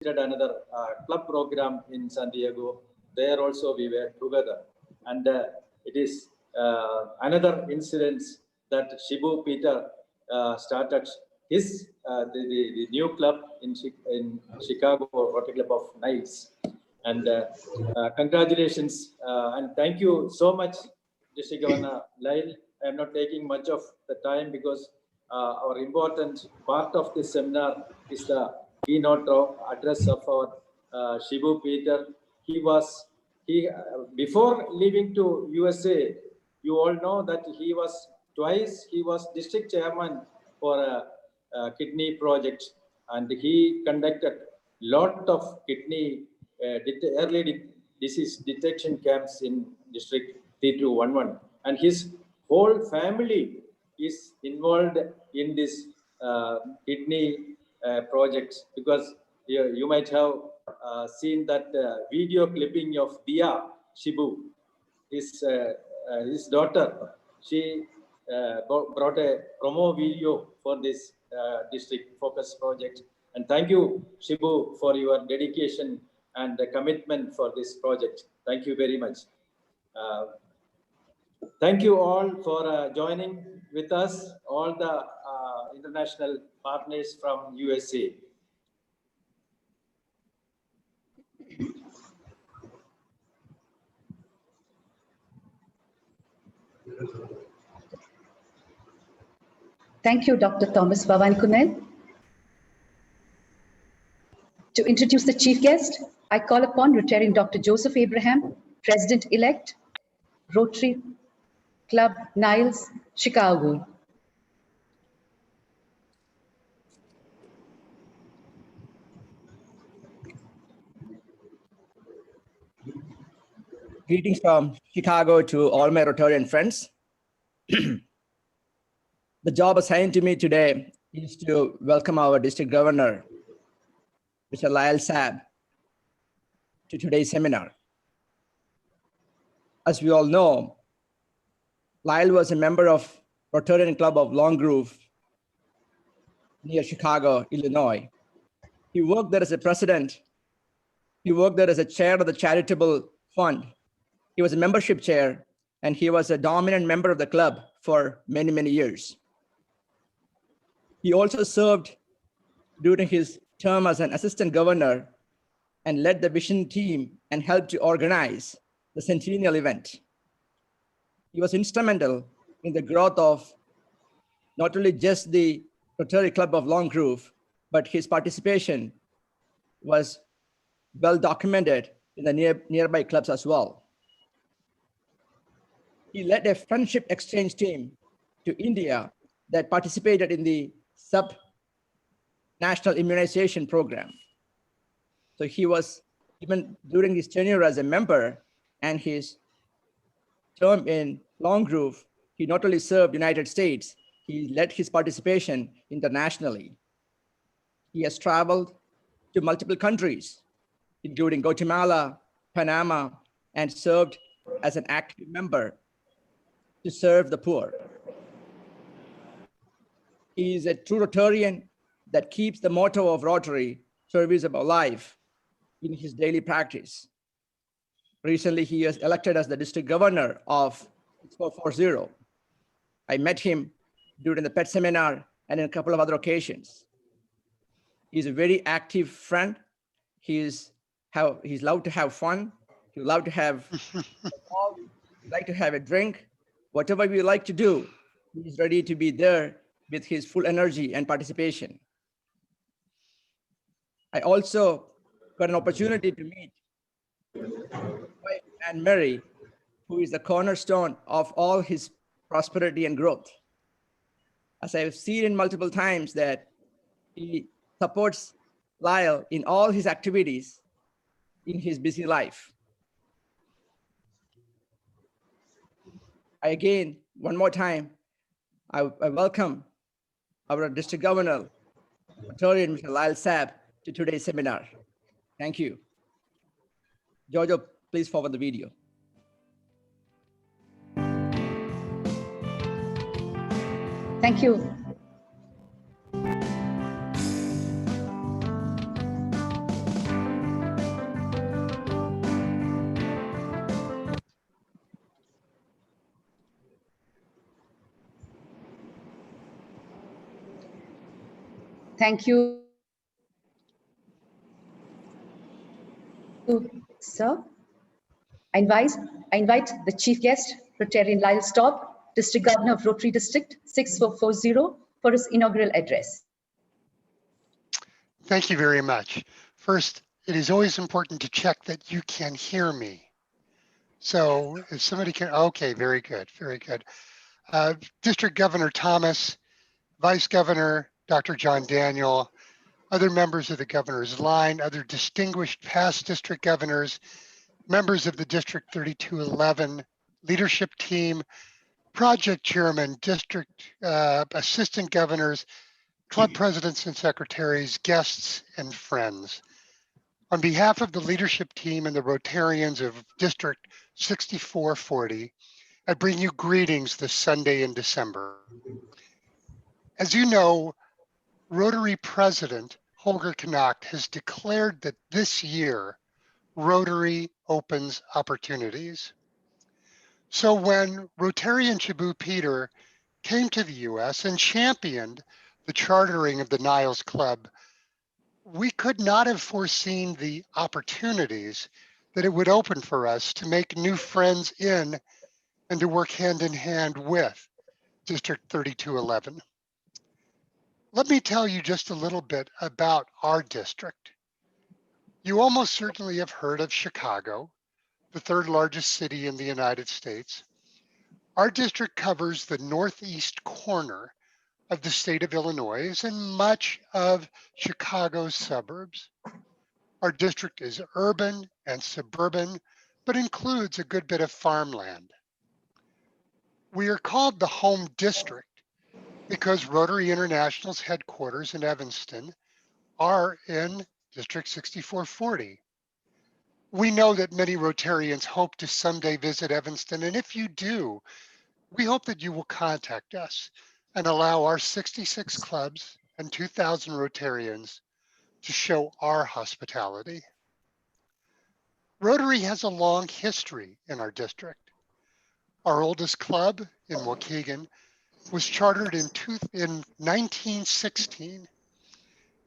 another club program in San Diego. There also we were together. And it is another incident that Shibu Peter started his the new club in Chicago, Rotary Club of Knights. And congratulations and thank you so much, District Governor Lyle. I am not taking much of the time because our important part of this seminar is the keynote address of our Shibu Peter. Before leaving to USA, you all know that he was district chairman for a kidney project, and he conducted lot of kidney early disease detection camps in District 3211, and his whole family is involved in this kidney project, because you might have seen that video clipping of Dia Shibu, his daughter. She brought a promo video for this district focus project. And thank you, Shibu, for your dedication and the commitment for this project. Thank you very much. Thank you all for joining with us, all the international partners from USA. Thank you, Dr. Thomas Bhavanikunen. To introduce the chief guest, I call upon retiring Dr. Joseph Abraham, President-elect, Rotary Club Niles, Chicago. Greetings from Chicago to all my Rotarian friends. The job assigned to me today is to welcome our district governor, Mr. Lyle Staab, to today's seminar. As we all know, Lyle was a member of Rotarian Club of Long Grove near Chicago, Illinois. He worked there as a president. He worked there as a chair of the charitable fund. He was a membership chair, and he was a dominant member of the club for many, many years. He also served during his term as an assistant governor and led the vision team and helped to organize the centennial event. He was instrumental in the growth of not only just the Rotary Club of Long Grove, but his participation was well documented in the nearby clubs as well. He led a friendship exchange team to India that participated in the sub-national immunization program. So he was, even during his tenure as a member and his term in Long Grove, he not only served the United States, he led his participation internationally. He has traveled to multiple countries, including Guatemala, Panama, and served as an active member to serve the poor. He is a true Rotarian that keeps the motto of Rotary, service above life, in his daily practice. Recently, he was elected as the district governor of 6440. I met him during the PET seminar and in a couple of other occasions. He's a very active friend. He's loved to have fun. He loved to have like to have a drink. Whatever we like to do, he's ready to be there with his full energy and participation. I also got an opportunity to meet wife Anne Mary, who is the cornerstone of all his prosperity and growth. As I've seen multiple times that he supports Lyle in all his activities in his busy life. Again, one more time, I welcome our district governor, Rotarian Mr. Lyle Staab, to today's seminar. Thank you. Giorgio, please forward the video. Thank you. Thank you, sir. I invite the chief guest, Rtn.Lyle Staab, District Governor of Rotary District 6440, for his inaugural address. Thank you very much. First, it is always important to check that you can hear me. So if somebody can, okay, very good, very good. District Governor Thomas, Vice Governor Dr. John Daniel, other members of the governor's line, other distinguished past district governors, members of the Dist.3211 leadership team, project chairman, district assistant governors, club presidents and secretaries, guests, and friends. On behalf of the leadership team and the Rotarians of District 6440, I bring you greetings this Sunday in December. As you know, Rotary President Holger Knacht has declared that this year, Rotary opens opportunities. So when Rotarian Chabu Peter came to the US and championed the chartering of the Niles Club, we could not have foreseen the opportunities that it would open for us to make new friends in and to work hand in hand with District 3211. Let me tell you just a little bit about our district. You almost certainly have heard of Chicago, the third largest city in the United States. Our district covers the northeast corner of the state of Illinois and much of Chicago's suburbs. Our district is urban and suburban, but includes a good bit of farmland. We are called the home district because Rotary International's headquarters in Evanston are in District 6440. We know that many Rotarians hope to someday visit Evanston, and if you do, we hope that you will contact us and allow our 66 clubs and 2,000 Rotarians to show our hospitality. Rotary has a long history in our district. Our oldest club in Waukegan was chartered in 1916,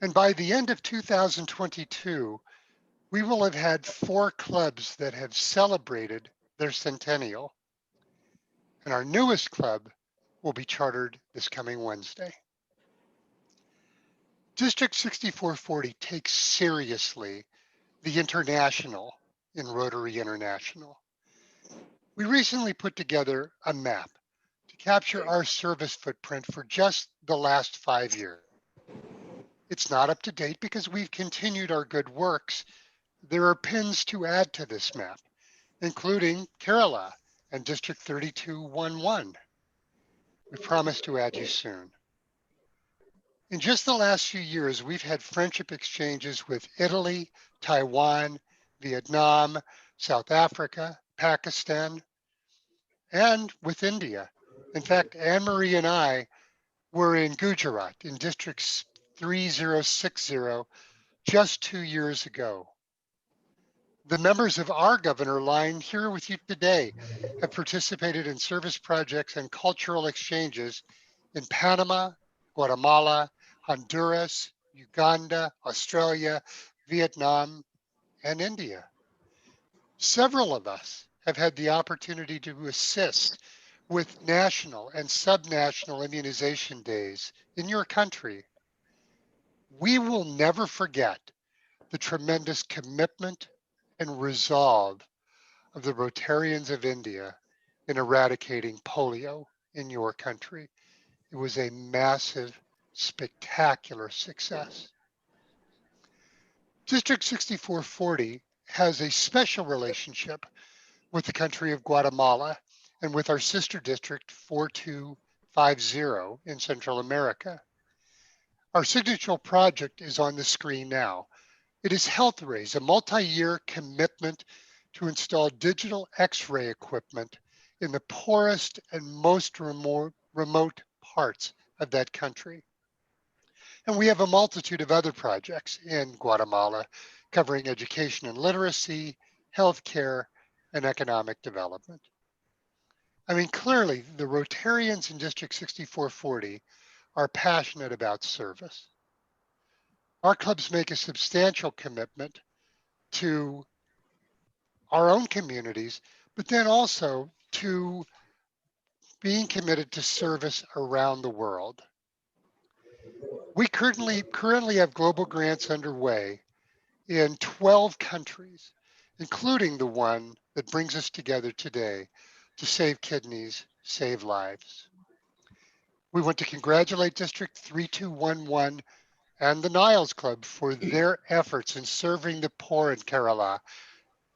and by the end of 2022, we will have had 4 clubs that have celebrated their centennial. And our newest club will be chartered this coming Wednesday. District 6440 takes seriously the international in Rotary International. We recently put together a map to capture our service footprint for just the last 5 years. It's not up to date because we've continued our good works. There are pins to add to this map, including Kerala and District 3211. We promise to add you soon. In just the last few years, we've had friendship exchanges with Italy, Taiwan, Vietnam, South Africa, Pakistan, and with India. In fact, Anne-Marie and I were in Gujarat in District 3060 just 2 years ago. The members of our governor line here with you today have participated in service projects and cultural exchanges in Panama, Guatemala, Honduras, Uganda, Australia, Vietnam, and India. Several of us have had the opportunity to assist with national and subnational immunization days in your country. We will never forget the tremendous commitment and resolve of the Rotarians of India in eradicating polio in your country. It was a massive, spectacular success. District 6440 has a special relationship with the country of Guatemala and with our sister district 4250 in Central America. Our signature project is on the screen now. It is HealthRaise, a multi-year commitment to install digital X-ray equipment in the poorest and most remote parts of that country. And we have a multitude of other projects in Guatemala covering education and literacy, healthcare, and economic development. I mean, clearly the Rotarians in District 6440 are passionate about service. Our clubs make a substantial commitment to our own communities, but then also to being committed to service around the world. We currently have global grants underway in 12 countries, including the one that brings us together today to save kidneys, save lives. We want to congratulate District 3211 and the Niles Club for their efforts in serving the poor in Kerala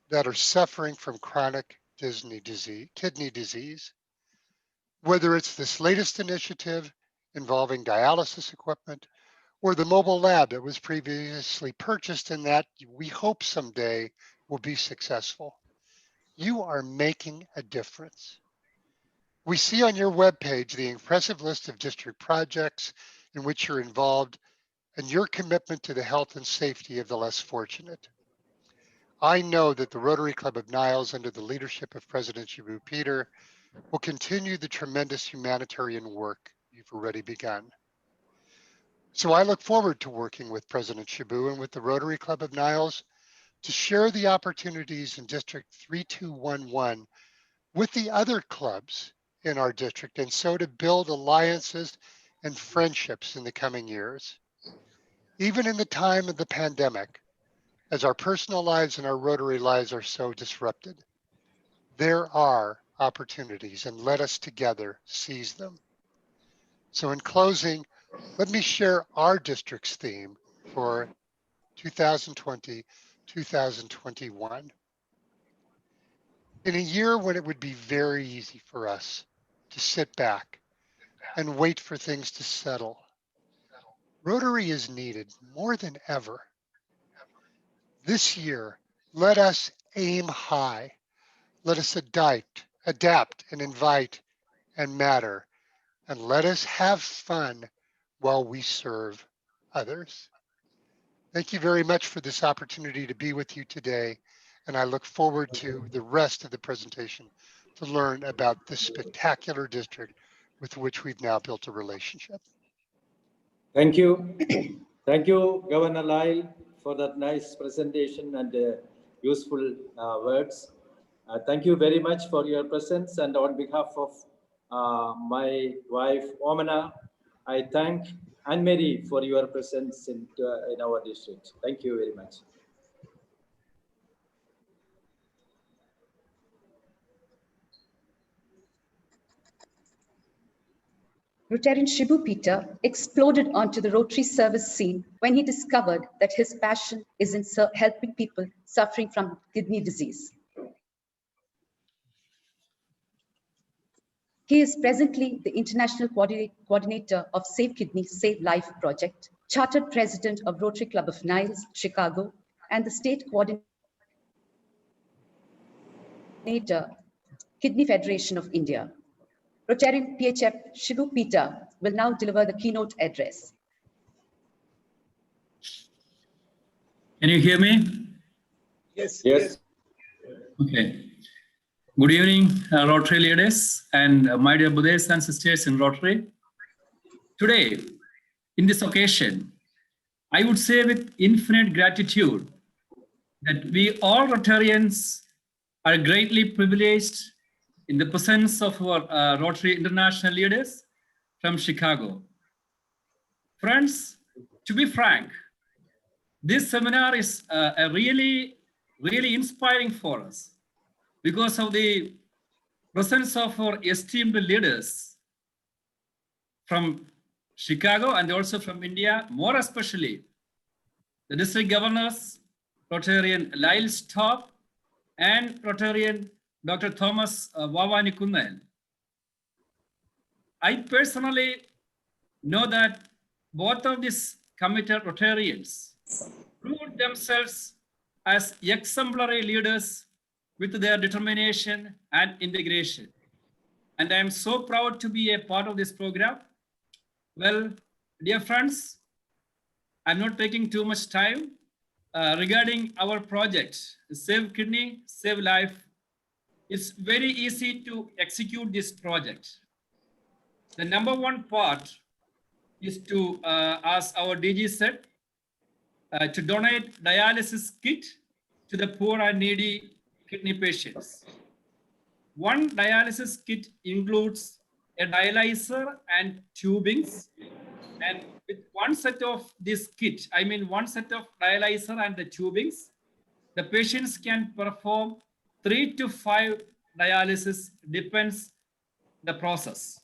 that are suffering from chronic kidney disease. Whether it's this latest initiative involving dialysis equipment or the mobile lab that was previously purchased and that we hope someday will be successful. You are making a difference. We see on your webpage the impressive list of district projects in which you're involved and your commitment to the health and safety of the less fortunate. I know that the Rotary Club of Niles, under the leadership of President Shibu Peter, will continue the tremendous humanitarian work you've already begun. So I look forward to working with President Shibu and with the Rotary Club of Niles to share the opportunities in District 3211 with the other clubs in our district, and so to build alliances and friendships in the coming years. Even in the time of the pandemic, as our personal lives and our Rotary lives are so disrupted, there are opportunities, and let us together seize them. So in closing, let me share our district's theme for 2020-2021. In a year when it would be very easy for us to sit back and wait for things to settle, Rotary is needed more than ever. This year, let us aim high. Let us adapt and invite and matter, and let us have fun while we serve others. Thank you very much for this opportunity to be with you today, and I look forward to the rest of the presentation to learn about this spectacular district with which we've now built a relationship. Thank you. Thank you, Governor Lyle, for that nice presentation and useful words. Thank you very much for your presence, and on behalf of my wife, Omana, I thank Anne-Marie for your presence in our district. Thank you very much. Rotarian Shibu Peter exploded onto the Rotary service scene when he discovered that his passion is in helping people suffering from kidney disease. He is presently the International Coordinator of Save Kidney, Save Life project, Chartered President of Rotary Club of Niles, Chicago, and the State Coordinator, Kidney Federation of India. Rotarian PHF Shibu Peter will now deliver the keynote address. Can you hear me? Yes. Yes. Okay. Good evening, Rotary leaders and my dear brothers and sisters in Rotary. Today, in this occasion, I would say with infinite gratitude that we all Rotarians are greatly privileged in the presence of our Rotary International leaders from Chicago. Friends, to be frank, this seminar is really inspiring for us because of the presence of our esteemed leaders from Chicago and also from India, more especially the district governors, Rtn.Lyle Staab and Rotarian Dr. Thomas Vavanikunnan. I personally know that both of these committed Rotarians proved themselves as exemplary leaders with their determination and integration. And I am so proud to be a part of this program. Well, dear friends, I'm not taking too much time regarding our project, Save Kidney, Save Life. It's very easy to execute this project. The number one part is to, as our DG said, to donate dialysis kit to the poor and needy kidney patients. One dialysis kit includes a dialyzer and tubings. And with one set of this kit, I mean one set of dialyzer and the tubings, the patients can perform 3 to 5 dialysis, depends the process.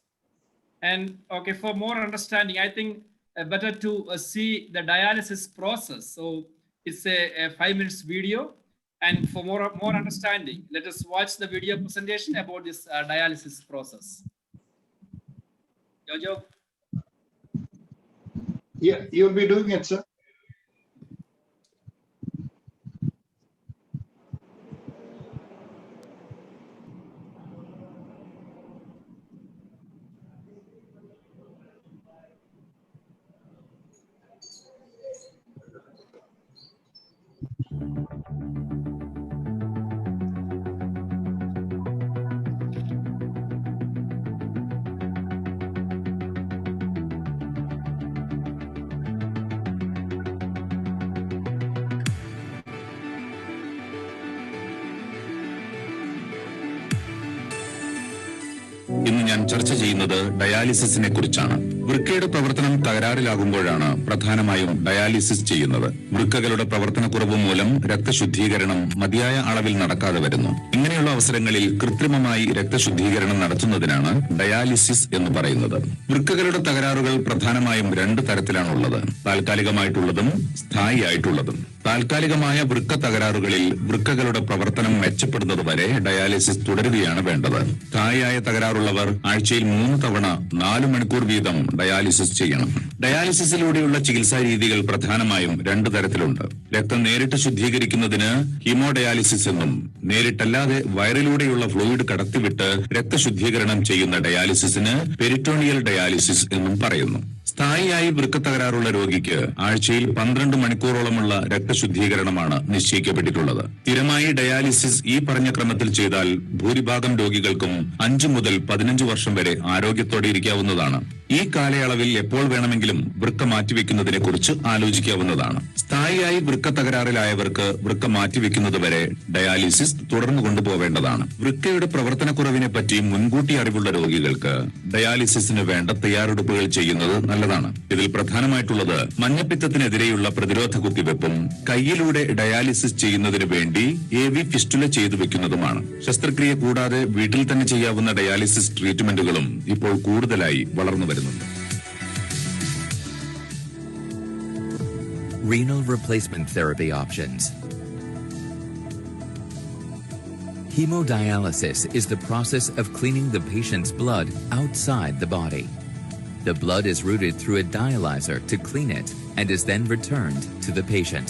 And okay, for more understanding, I think better to see the dialysis process. So it's a 5 minutes video. And for more understanding, let us watch the video presentation about this dialysis process. Jojo? Yeah, you'll be doing it, sir. ഇന്ന് ഞാൻ ചർച്ച ചെയ്യുന്നത് ഡയാലിസിസിനെ കുറിച്ചാണ്. വൃക്കയുടെ പ്രവർത്തനം തകരാറിലാകുമ്പോഴാണ് പ്രധാനമായും dialysis ചെയ്യുന്നത്. വൃക്കകളുടെ പ്രവർത്തനക്കുറവ് മൂലം രക്തശുദ്ധീകരണം മതിയായ അളവിൽ നടക്കാതെ വരുന്നു. ഇങ്ങനെയുള്ള അവസരങ്ങളിൽ കൃത്രിമമായി രക്തശുദ്ധീകരണം നടത്തുന്നതിനാണ് ഡയാലിസിസ് എന്ന് പറയുന്നത്. വൃക്കകളുടെ തകരാറുകൾ പ്രധാനമായും 2 തരത്തിലാണുള്ളത്: താൽക്കാലികമായിട്ടുള്ളതും സ്ഥായിയായിട്ടുള്ളതും. താൽക്കാലികമായ വൃക്ക തകരാറുകളിൽ വൃക്കകളുടെ പ്രവർത്തനം മെച്ചപ്പെടുന്നതുവരെ ഡയാലിസിസ് തുടരുകയാണ് വേണ്ടത്. സ്ഥായിയായ തകരാറുള്ളവർ ആഴ്ചയിൽ 3 തവണ 4 മണിക്കൂർ വീതം ഡയാലിസിസ് ചെയ്യണം. ഡയാലിസിസിലൂടെയുള്ള ചികിത്സാ രീതികൾ പ്രധാനമായും 2 തരത്തിലുണ്ട്. രക്തം നേരിട്ട് ശുദ്ധീകരിക്കുന്നതിന് ഹീമോഡയാലിസിസ് എന്നും, നേരിട്ടല്ലാതെ വയറിലൂടെയുള്ള ഫ്ലൂയിഡ് കടത്തിവിട്ട് രക്തശുദ്ധീകരണം ചെയ്യുന്ന ഡയാലിസിസിന് പെരിറ്റോണിയൽ ഡയാലിസിസ് എന്നും പറയുന്നു. സ്ഥായിയായി വൃക്ക തകരാറുള്ള രോഗിക്ക് ആഴ്ചയിൽ 12 മണിക്കൂറോളമുള്ള രക്തശുദ്ധീകരണമാണ് നിശ്ചയിക്കപ്പെട്ടിട്ടുള്ളത്. സ്ഥിരമായി ഡയാലിസിസ് ഈ പറഞ്ഞ ക്രമത്തിൽ ചെയ്താൽ ഭൂരിഭാഗം രോഗികൾക്കും 5 മുതൽ 15 വർഷം വരെ ആരോഗ്യത്തോടെ ഇരിക്കാവുന്നതാണ്. ഈ കാലയളവിൽ എപ്പോൾ വേണമെങ്കിലും വൃക്ക മാറ്റിവെക്കുന്നതിനെ കുറിച്ച് ആലോചിക്കാവുന്നതാണ്. സ്ഥായിയായി വൃക്ക തകരാറിലായവർക്ക് വൃക്ക മാറ്റിവെക്കുന്നത് വരെ ഡയാലിസിസ് തുടർന്നു കൊണ്ടുപോവേണ്ടതാണ്. വൃക്കയുടെ പ്രവർത്തനക്കുറവിനെ പറ്റി മുൻകൂട്ടി അറിവുള്ള രോഗികൾക്ക് ഡയാലിസിസിന് വേണ്ട തയ്യാറെടുപ്പുകൾ ചെയ്യുന്നത് നല്ലതാണ്. ഇതിൽ പ്രധാനമായിട്ടുള്ളത് മഞ്ഞപ്പിത്തത്തിനെതിരെയുള്ള പ്രതിരോധ കുത്തിവെപ്പും കൈയിലൂടെ ഡയാലിസിസ് ചെയ്യുന്നതിന് വേണ്ടി AV ഫിസ്റ്റുല ചെയ്തു വെക്കുന്നതുമാണ്. ശസ്ത്രക്രിയ കൂടാതെ വീട്ടിൽ തന്നെ ചെയ്യാവുന്ന ഡയാലിസിസ് ട്രീറ്റ്മെന്റുകളും ഇപ്പോൾ കൂടുതലായി വളർന്നു വരുന്നുണ്ട്. Renal replacement therapy options. Hemodialysis is the process of cleaning the patient's blood outside the body. The blood is routed through a dialyzer to clean it and is then returned to the patient.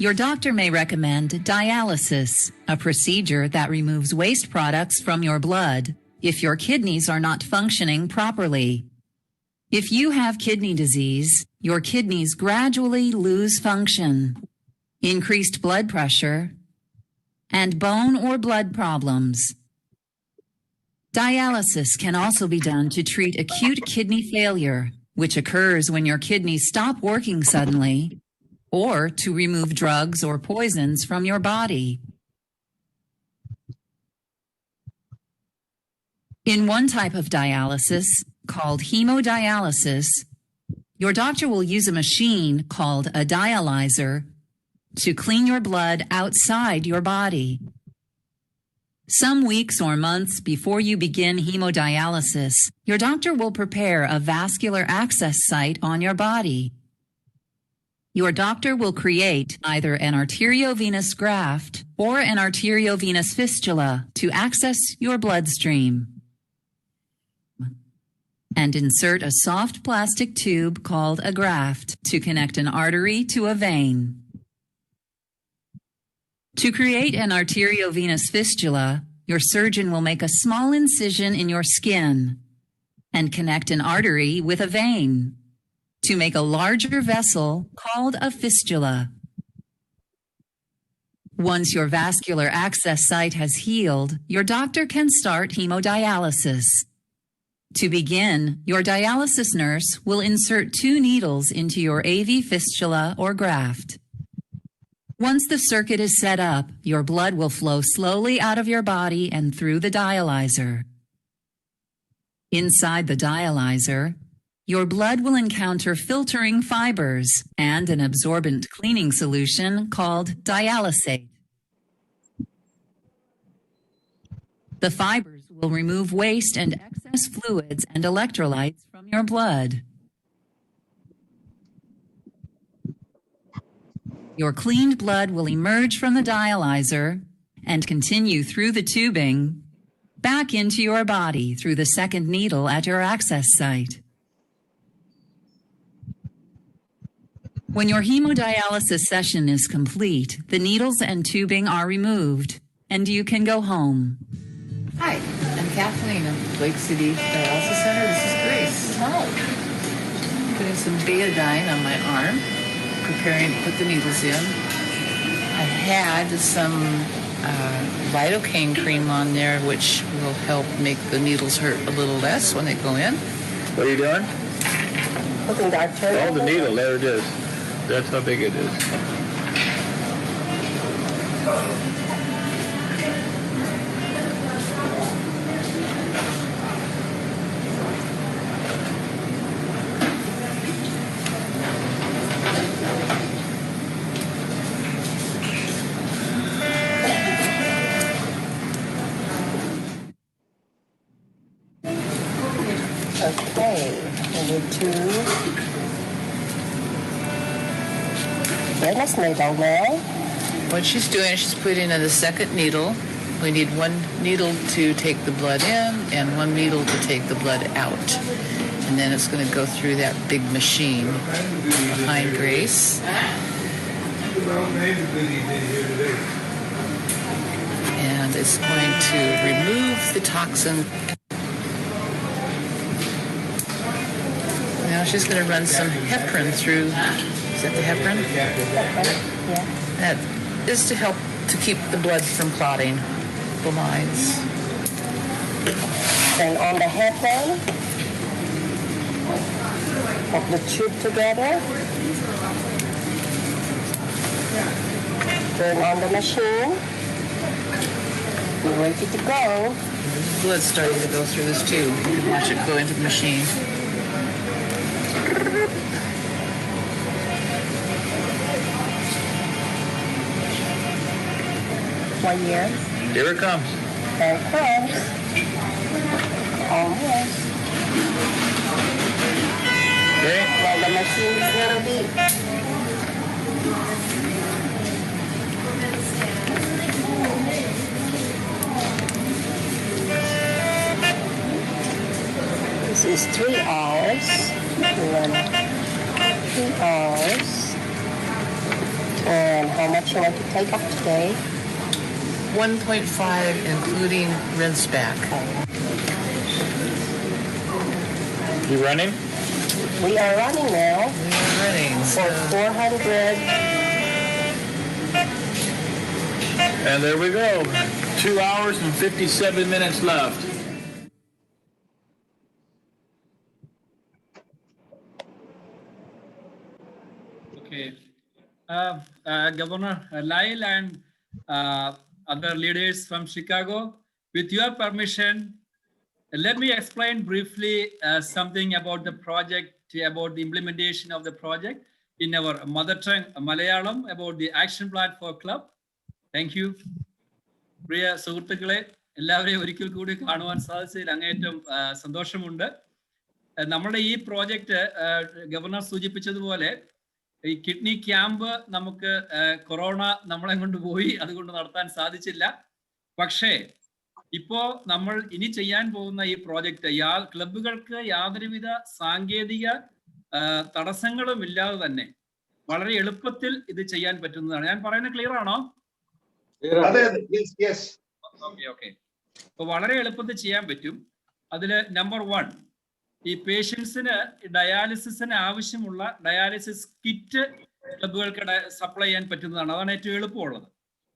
Your doctor may recommend dialysis, a procedure that removes waste products from your blood if your kidneys are not functioning properly. If you have kidney disease, your kidneys gradually lose function, increased blood pressure, and bone or blood problems. Dialysis can also be done to treat acute kidney failure, which occurs when your kidneys stop working suddenly, or to remove drugs or poisons from your body. In one type of dialysis, called hemodialysis, your doctor will use a machine called a dialyzer to clean your blood outside your body. Some weeks or months before you begin hemodialysis, your doctor will prepare a vascular access site on your body. Your doctor will create either an arteriovenous graft or an arteriovenous fistula to access your bloodstream, and insert a soft plastic tube called a graft to connect an artery to a vein. To create an arteriovenous fistula, your surgeon will make a small incision in your skin and connect an artery with a vein to make a larger vessel called a fistula. Once your vascular access site has healed, your doctor can start hemodialysis. To begin, your dialysis nurse will insert 2 needles into your AV fistula or graft. Once the circuit is set up, your blood will flow slowly out of your body and through the dialyzer. Inside the dialyzer, your blood will encounter filtering fibers and an absorbent cleaning solution called dialysate. The fibers will remove waste and excess fluids and electrolytes from your blood. Your cleaned blood will emerge from the dialyzer and continue through the tubing back into your body through the second needle at your access site. When your hemodialysis session is complete, the needles and tubing are removed and you can go home. Hi, I'm Kathleen of Lake City Dialysis Center. This is Grace. Hi. Putting some betadine on my arm, preparing to put the needles in. I had some lidocaine cream on there, which will help make the needles hurt a little less when they go in. What are you doing? Putting the arterial. Oh, the needle, there it is. That's how big it is. Okay, number 2. Goodness needle now. What she's doing, she's putting in the second needle. We need one needle to take the blood in and one needle to take the blood out. And then it's going to go through that big machine behind Grace. And it's going to remove the toxin. Now she's going to run some heparin through. Is that the heparin? Yeah. That is to help to keep the blood from clotting the lines. Then on the heparin, put the tube together. Turn on the machine. We're ready to go. Blood's starting to go through this tube. You can watch it go into the machine. 1 year. Here it comes. There it comes. Almost. Okay. Well, the machine is going to be. This is 3 hours. 3 hours. And how much you want to take off today? 1.5, including rinse back. You running? We are running now. We are running. For 400. And there we go. 2 hours and 57 minutes left. Okay. Governor Lyle and other leaders from Chicago, with your permission, let me explain briefly something about the project, about the implementation of the project in our mother tongue, Malayalam, about the action plan for club. Thank you. പ്രിയ സുഹൃത്തുക്കളെ, എല്ലാവരെയും ഒരിക്കൽ കൂടി കാണുവാൻ സാധിച്ചതിൽ അങ്ങേയറ്റം സന്തോഷമുണ്ട്. നമ്മുടെ ഈ പ്രോജക്റ്റ് ഗവർണർ സൂചിപ്പിച്ചതുപോലെ ഈ കിഡ്നി ക്യാമ്പ് നമുക്ക് കൊറോണ നമ്മളെ കൊണ്ട് പോയി, അതുകൊണ്ട് നടത്താൻ സാധിച്ചില്ല. പക്ഷേ ഇപ്പോ നമ്മൾ ഇനി ചെയ്യാൻ പോകുന്ന ഈ പ്രോജക്റ്റ് ക്ലബുകൾക്ക് യാതൊരുവിധ സാങ്കേതിക തടസ്സങ്ങളും ഇല്ലാതെ തന്നെ വളരെ എളുപ്പത്തിൽ ഇത് ചെയ്യാൻ പറ്റുന്നതാണ്. ഞാൻ പറയുന്നത് ക്ലിയർ ആണോ? ഓക്കെ. അപ്പൊ വളരെ എളുപ്പത്തിൽ ചെയ്യാൻ പറ്റും. അതില് നമ്പർ 1, ഈ പേഷ്യൻസിന് ഡയാലിസിസിന് ആവശ്യമുള്ള ഡയാലിസിസ് കിറ്റ് ക്ലബുകൾക്ക് സപ്ലൈ ചെയ്യാൻ പറ്റുന്നതാണ്. അതാണ് ഏറ്റവും എളുപ്പമുള്ളത്.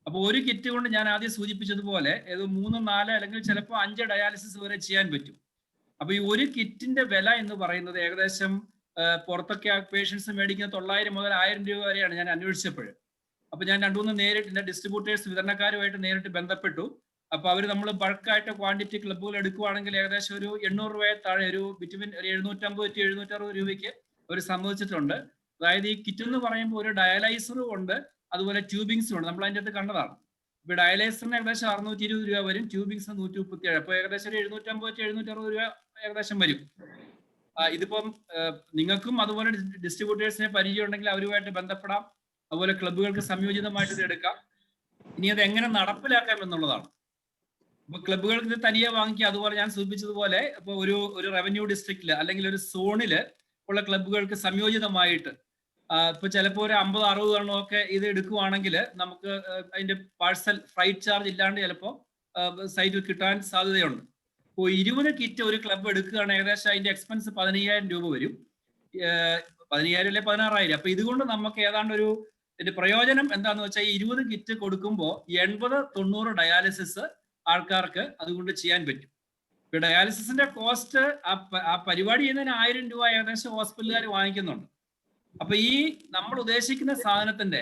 അപ്പോൾ ഒരു കിറ്റ് കൊണ്ട് ഞാൻ ആദ്യം സൂചിപ്പിച്ചതുപോലെ ഏത് 3, 4 അല്ലെങ്കിൽ ചിലപ്പോൾ 5 ഡയാലിസിസ് വരെ ചെയ്യാൻ പറ്റും. അപ്പൊ ഈ ഒരു കിറ്റിന്റെ വില എന്ന് പറയുന്നത് ഏകദേശം പുറത്തൊക്കെ പേഷ്യൻസ് മേടിക്കുന്ന 900 മുതൽ 1000 രൂപ വരെയാണ് ഞാൻ അന്വേഷിച്ചപ്പോൾ. അപ്പൊ ഞാൻ 2-3 നേരിട്ട് ഡിസ്ട്രിബ്യൂട്ടേഴ്സ് വിതരണക്കാരുമായിട്ട് നേരിട്ട് ബന്ധപ്പെട്ടു. അപ്പൊ അവർ നമ്മൾ ബൾക്കായിട്ട് ക്വാണ്ടിറ്റി ക്ലബ്ബുകൾ എടുക്കുവാണെങ്കിൽ ഏകദേശം ഒരു 800 രൂപയെ താഴെ ഒരു ബിറ്റ്വീൻ ഒരു 750 to 760 രൂപയ്ക്ക് അവർ സമ്മതിച്ചിട്ടുണ്ട്. അതായത് ഈ കിറ്റ് എന്ന് പറയുമ്പോൾ ഒരു ഡയലൈസറും ഉണ്ട്, അതുപോലെ ട്യൂബിങ്സും ഉണ്ട്. നമ്മൾ അതിൻ്റെ അകത്ത് കണ്ടതാണ്. ഇപ്പൊ ഡയലൈസറിന് ഏകദേശം 620 രൂപ വരും, ട്യൂബിങ്സ് 137. അപ്പൊ ഏകദേശം ഒരു 750 to 760 രൂപ ഏകദേശം വരും. ഇതിപ്പം നിങ്ങൾക്കും അതുപോലെ ഡിസ്ട്രിബ്യൂട്ടേഴ്സിനെ പരിചയം ഉണ്ടെങ്കിൽ അവരുമായിട്ട് ബന്ധപ്പെടാം. അതുപോലെ ക്ലബ്ബുകൾക്ക് സംയോജിതമായിട്ട് ഇത് എടുക്കാം. ഇനി അത് എങ്ങനെ നടപ്പിലാക്കാം എന്നുള്ളതാണ്. അപ്പൊ ക്ലബ്ബുകൾക്ക് ഇത് തനിയെ വാങ്ങിക്കുക. അതുപോലെ ഞാൻ സൂചിപ്പിച്ചതുപോലെ ഇപ്പൊ ഒരു റവന്യൂ ഡിസ്ട്രിക്റ്റില് അല്ലെങ്കിൽ ഒരു സോണില് ഉള്ള ക്ലബ്ബുകൾക്ക് സംയോജിതമായിട്ട് ഇപ്പൊ ചിലപ്പോൾ ഒരു 50-60 എണ്ണമൊക്കെ ഇത് എടുക്കുവാണെങ്കിൽ നമുക്ക് അതിന്റെ പാഴ്സൽ ഫ്രൈറ്റ് ചാർജ് ഇല്ലാണ്ട് ചിലപ്പോൾ സൈറ്റിൽ കിട്ടാൻ സാധ്യതയുണ്ട്. ഇപ്പോൾ 20 കിറ്റ് ഒരു ക്ലബ്ബ് എടുക്കുകയാണെങ്കിൽ ഏകദേശം അതിന്റെ എക്സ്പെൻസ് 15,000 രൂപ വരും. 15,000 അല്ലെ 16,000. അപ്പൊ ഇതുകൊണ്ട് നമുക്ക് ഏതാണ്ട് ഇതിന്റെ പ്രയോജനം എന്താന്ന് വെച്ചാൽ ഈ 20 കിറ്റ് കൊടുക്കുമ്പോൾ 80-90 ഡയാലിസിസ് ആൾക്കാർക്ക് അതുകൊണ്ട് ചെയ്യാൻ പറ്റും. ഇപ്പൊ ഡയാലിസിസിന്റെ കോസ്റ്റ് ആ പരിപാടി ചെയ്യുന്നതിന് 1000 രൂപ ഏകദേശം ഹോസ്പിറ്റലുകാർ വാങ്ങിക്കുന്നുണ്ട്. അപ്പൊ ഈ നമ്മൾ ഉദ്ദേശിക്കുന്ന സാധനത്തിന്റെ